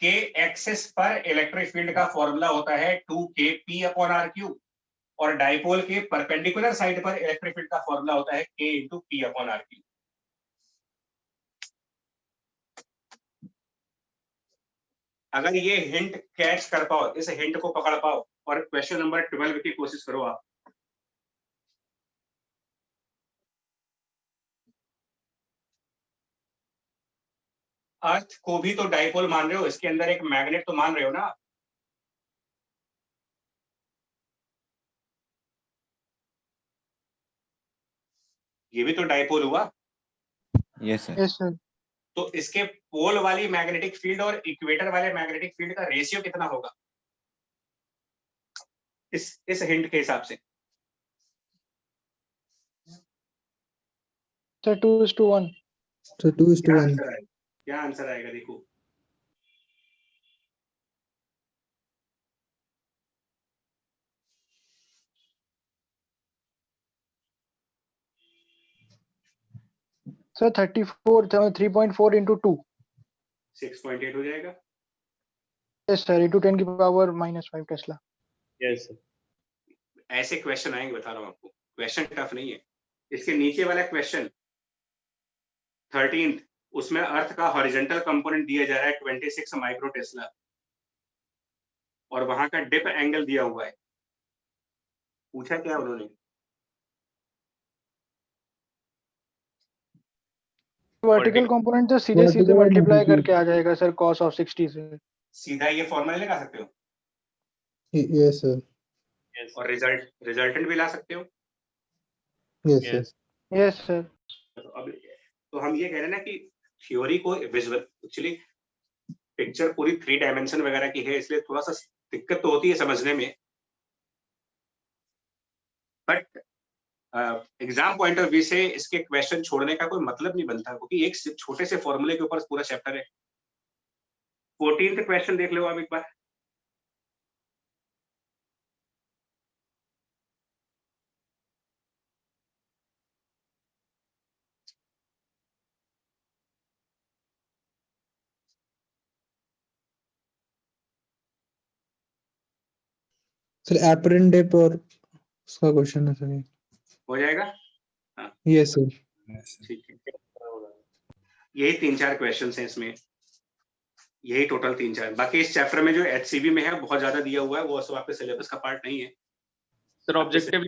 के एक्सिस पर इलेक्ट्रिक फील्ड का फॉर्मूला होता है 2kp/r³ और डाइपोल के परपेंडिकुलर साइड पर इलेक्ट्रिक फील्ड का फॉर्मूला होता है k/p/r³। अगर ये हिंट कैच कर पाओ, इस हिंट को पकड़ पाओ और क्वेश्चन नंबर 12 की कोशिश करो आप, अर्थ को भी तो डाइपोल मान रहे हो, इसके अंदर एक मैग्नेट तो मान रहे हो ना। ये भी तो डाइपोल हुआ। Yes sir. Yes sir. तो इसके पोल वाली मैग्नेटिक फील्ड और इक्वेटर वाले मैग्नेटिक फील्ड का रेशियो कितना होगा इस हिंट के हिसाब से? सर 2:1। तो 2:1। क्या आंसर आएगा देखो। Sir 3.4 into 2। 6.8 हो जाएगा। Yes sir, into 10⁻⁻⁵ Tesla. Yes, sir. ऐसे क्वेश्चन आएंगे, बता रहा हूँ आपको, क्वेश्चन टफ नहीं है। इसके नीचे वाला क्वेश्चन 13th, उसमें अर्थ का हॉरिजॉन्टल कंपोनेंट दिया जा रहा है 26 माइक्रो टेस्ला और वहां का डिप एंगल दिया हुआ है। पूछा क्या उन्होंने? वर्टिकल कंपोनेंट तो सीधे सीधे Vertical और मल्टीप्लाई longitude. करके आ जाएगा सर cos of 60 से। सीधा ये फॉर्मूला लगा सकते हो Yes, sir. Yes. और रिजल्टेंट भी ला सकते हो। Yes, sir. Yes. Yes sir. तो हम ये कह रहे हैं ना कि थ्योरी को विजुअल, एक्चुअली पिक्चर पूरी 3 डायमेंशन वगैरह की है, इसलिए थोड़ा सा दिक्कत तो होती है समझने में, but exam point of view से इसके क्वेश्चन छोड़ने का कोई मतलब नहीं बनता, क्योंकि एक छोटे से फॉर्मूले के ऊपर पूरा चैप्टर है। 14th क्वेश्चन देख लो आप एक बार। Sir, apparent dip और उसका क्वेश्चन है सर ये। हो जाएगा? Yes, sir. ठीक है, यही 3-4 क्वेश्चन हैं इसमें, यही टोटल 3-4। बाकी इस चैप्टर में जो HCV में है बहुत ज्यादा दिया हुआ है, वो सब आपके सिलेबस का पार्ट नहीं है। सर ऑब्जेक्टिव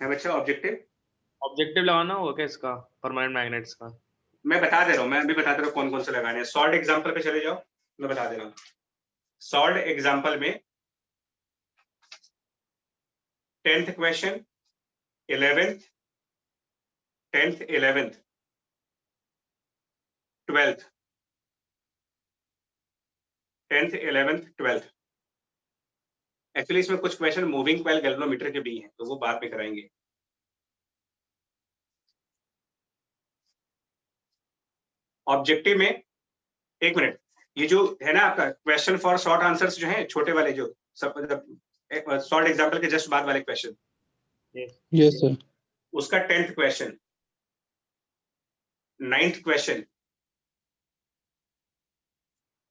है बच्चा, ऑब्जेक्टिव लगाना होगा क्या इसका, परमानेंट मैग्नेट्स का? मैं बता दे रहा हूँ, मैं अभी बता दे रहा हूँ कौन कौन से लगाने हैं। सॉल्ड एग्जाम्पल पे चले जाओ, मैं बता दे रहा हूँ। सॉल्ड एग्जाम्पल में 10th question, 11th, 10th, 11th, 12th, 10th, 11th, 12th। Actually इसमें कुछ क्वेश्चन मूविंग कॉइल गैल्वेनोमीटर के भी हैं, तो वो बाद में कराएंगे। ऑब्जेक्टिव में, एक मिनट, ये जो है ना आपका क्वेश्चन फॉर शॉर्ट आंसर्स जो है छोटे वाले, जो सब मतलब शॉर्ट एग्जाम्पल के जस्ट बाद वाले क्वेश्चन, Yes, sir. उसका 10th क्वेश्चन, 9th क्वेश्चन,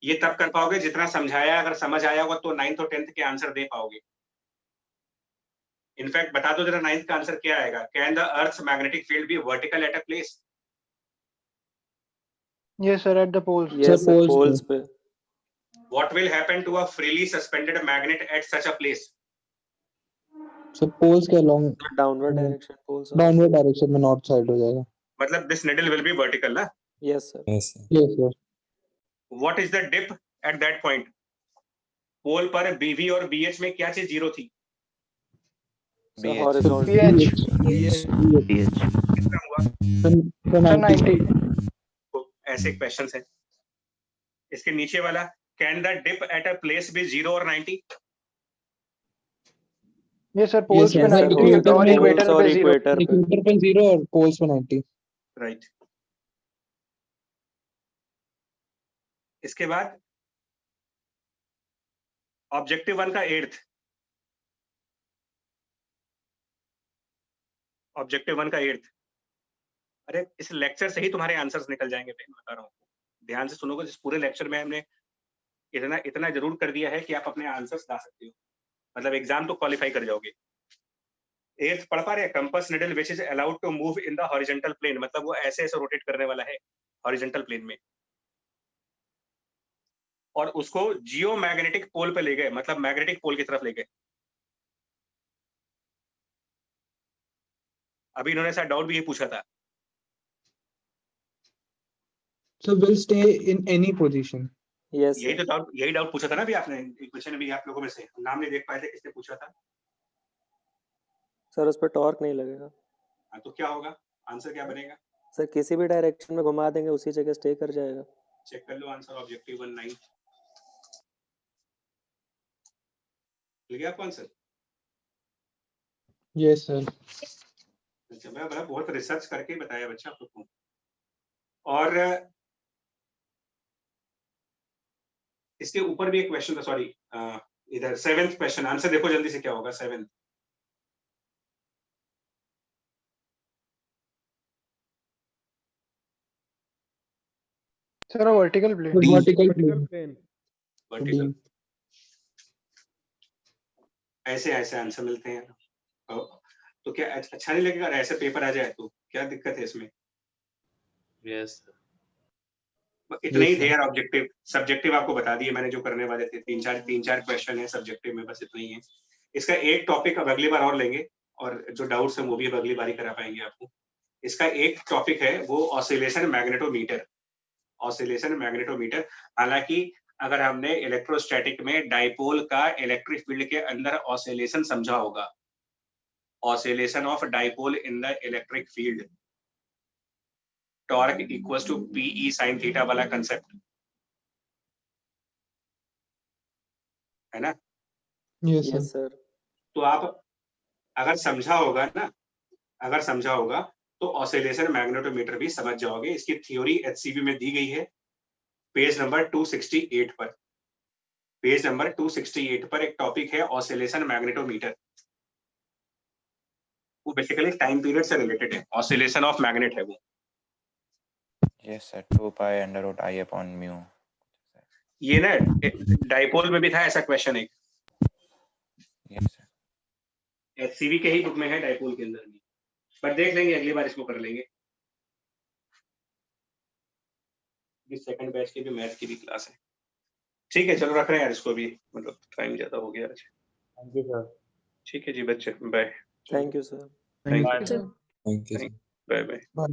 ये तब कर पाओगे जितना समझाया, अगर समझ आया होगा तो 9th और 10th के आंसर दे पाओगे। इनफैक्ट बता दो जरा 9th का आंसर क्या आएगा। Can the earth magnetic field be vertical at a place? Yes sir, at the poles. Yes sir, poles poles पे। What will happen to a freely suspended magnet at such a place? So poles के along downward direction poles. downward direction में north side हो जाएगा। मतलब this needle will be vertical ना? Yes sir. Yes, sir. Yes, sir. What is the dip at that point? पोल पर BV और BH में क्या चीज जीरो थी? BH. हॉरिजॉन्टल। pH कितना हुआ? सर 90। तो ऐसे क्वेश्चंस हैं। इसके नीचे वाला, can the dip at a place be 0 और 90? यस सर, पोल्स पे Yes, sir. 90 है और इक्वेटर और पे 0। इक्वेटर पे। Equator पे 0 और poles पे 90। राइट। इसके बाद ऑब्जेक्टिव 1 का 8th, ऑब्जेक्टिव 1 का 8th। अरे इस लेक्चर से ही तुम्हारे आंसर्स निकल जाएंगे, मैं बता रहा हूँ। ध्यान से सुनोगे, जिस पूरे लेक्चर में हमने इतना जरूर कर दिया है कि आप अपने आंसर्स ला सकते हो, मतलब एग्जाम तो क्वालिफाई कर जाओगे। 8th पढ़ पा रहे हैं? Compass needle which is allowed to move in the horizontal plane, मतलब वो ऐसे ऐसे रोटेट करने वाला है हॉरिजॉन्टल प्लेन में, और उसको जियोमैग्नेटिक पोल पे ले गए, मतलब मैग्नेटिक पोल की तरफ ले गए। अभी इन्होंने सा डाउट भी ये पूछा था। So will stay in any position. Yes यही डाउट पूछा था ना अभी आपने, एक क्वेश्चन अभी आप लोगों में से नाम नहीं देख पाए थे, किसने पूछा था? सर, उस पर टॉर्क नहीं लगेगा। हाँ, तो क्या होगा, आंसर क्या बनेगा? सर, किसी भी डायरेक्शन में घुमा देंगे उसी जगह स्टे कर जाएगा। चेक कर लो आंसर, ऑब्जेक्टिव 1 9 मिल गया आपको आंसर? Yes, sir. अच्छा, मैं बहुत रिसर्च करके बताया बच्चा आप लोग को। और इसके ऊपर भी एक क्वेश्चन था, सॉरी, इधर 7th क्वेश्चन, आंसर देखो जल्दी से क्या होगा 7th। Sir vertical plane. Vertical vertical plane. Plane. Vertical. ऐसे ऐसे आंसर मिलते हैं। तो क्या अच्छा नहीं लगेगा ऐसे पेपर आ जाए तो? क्या दिक्कत है इसमें? Yes, sir. इतने ही Yes, थे sir. यार ऑब्जेक्टिव। सब्जेक्टिव आपको बता दिए मैंने जो करने वाले थे, तीन चार क्वेश्चन है सब्जेक्टिव में, बस इतना ही है। इसका एक टॉपिक अब अगली बार और लेंगे और जो डाउट्स हैं वो भी अब अगली बार ही करा पाएंगे आपको। इसका एक टॉपिक है वो ऑसिलेशन मैग्नेटोमीटर। ऑसिलेशन मैग्नेटोमीटर, हालांकि अगर हमने इलेक्ट्रोस्टैटिक में डाइपोल का इलेक्ट्रिक फील्ड के अंदर ऑसिलेशन समझा होगा, oscillation of dipole in the electric field, torque equals to PE sine theta वाला कंसेप्ट, है ना? Yes, sir. Yes sir. तो आप अगर समझा होगा ना, अगर समझा होगा तो ऑसिलेशन मैग्नेटोमीटर भी समझ जाओगे। इसकी थ्योरी एचसीबी में दी गई है पेज नंबर 268 पर। पेज नंबर 268 पर एक टॉपिक है ऑसिलेशन मैग्नेटोमीटर। वो बेसिकली टाइम पीरियड से रिलेटेड है, ऑसिलेशन ऑफ मैग्नेट है वो। Yes, sir. 2 pi under root I upon mu. ये ना डाइपोल में भी था ऐसा क्वेश्चन एक, Yes, sir. एचसीबी के ही बुक में है डाइपोल के अंदर भी, बट देख लेंगे अगली बार, इसको कर लेंगे। सेकंड बैच की भी मैथ की भी क्लास है। ठीक है, चलो रख रहे हैं यार इसको भी, मतलब टाइम ज्यादा हो गया आज। Thank you, sir. ठीक है जी बच्चे, bye. Thank you sir. Thank Bye. you. Sir. Thank you, sir. Bye bye. Bye.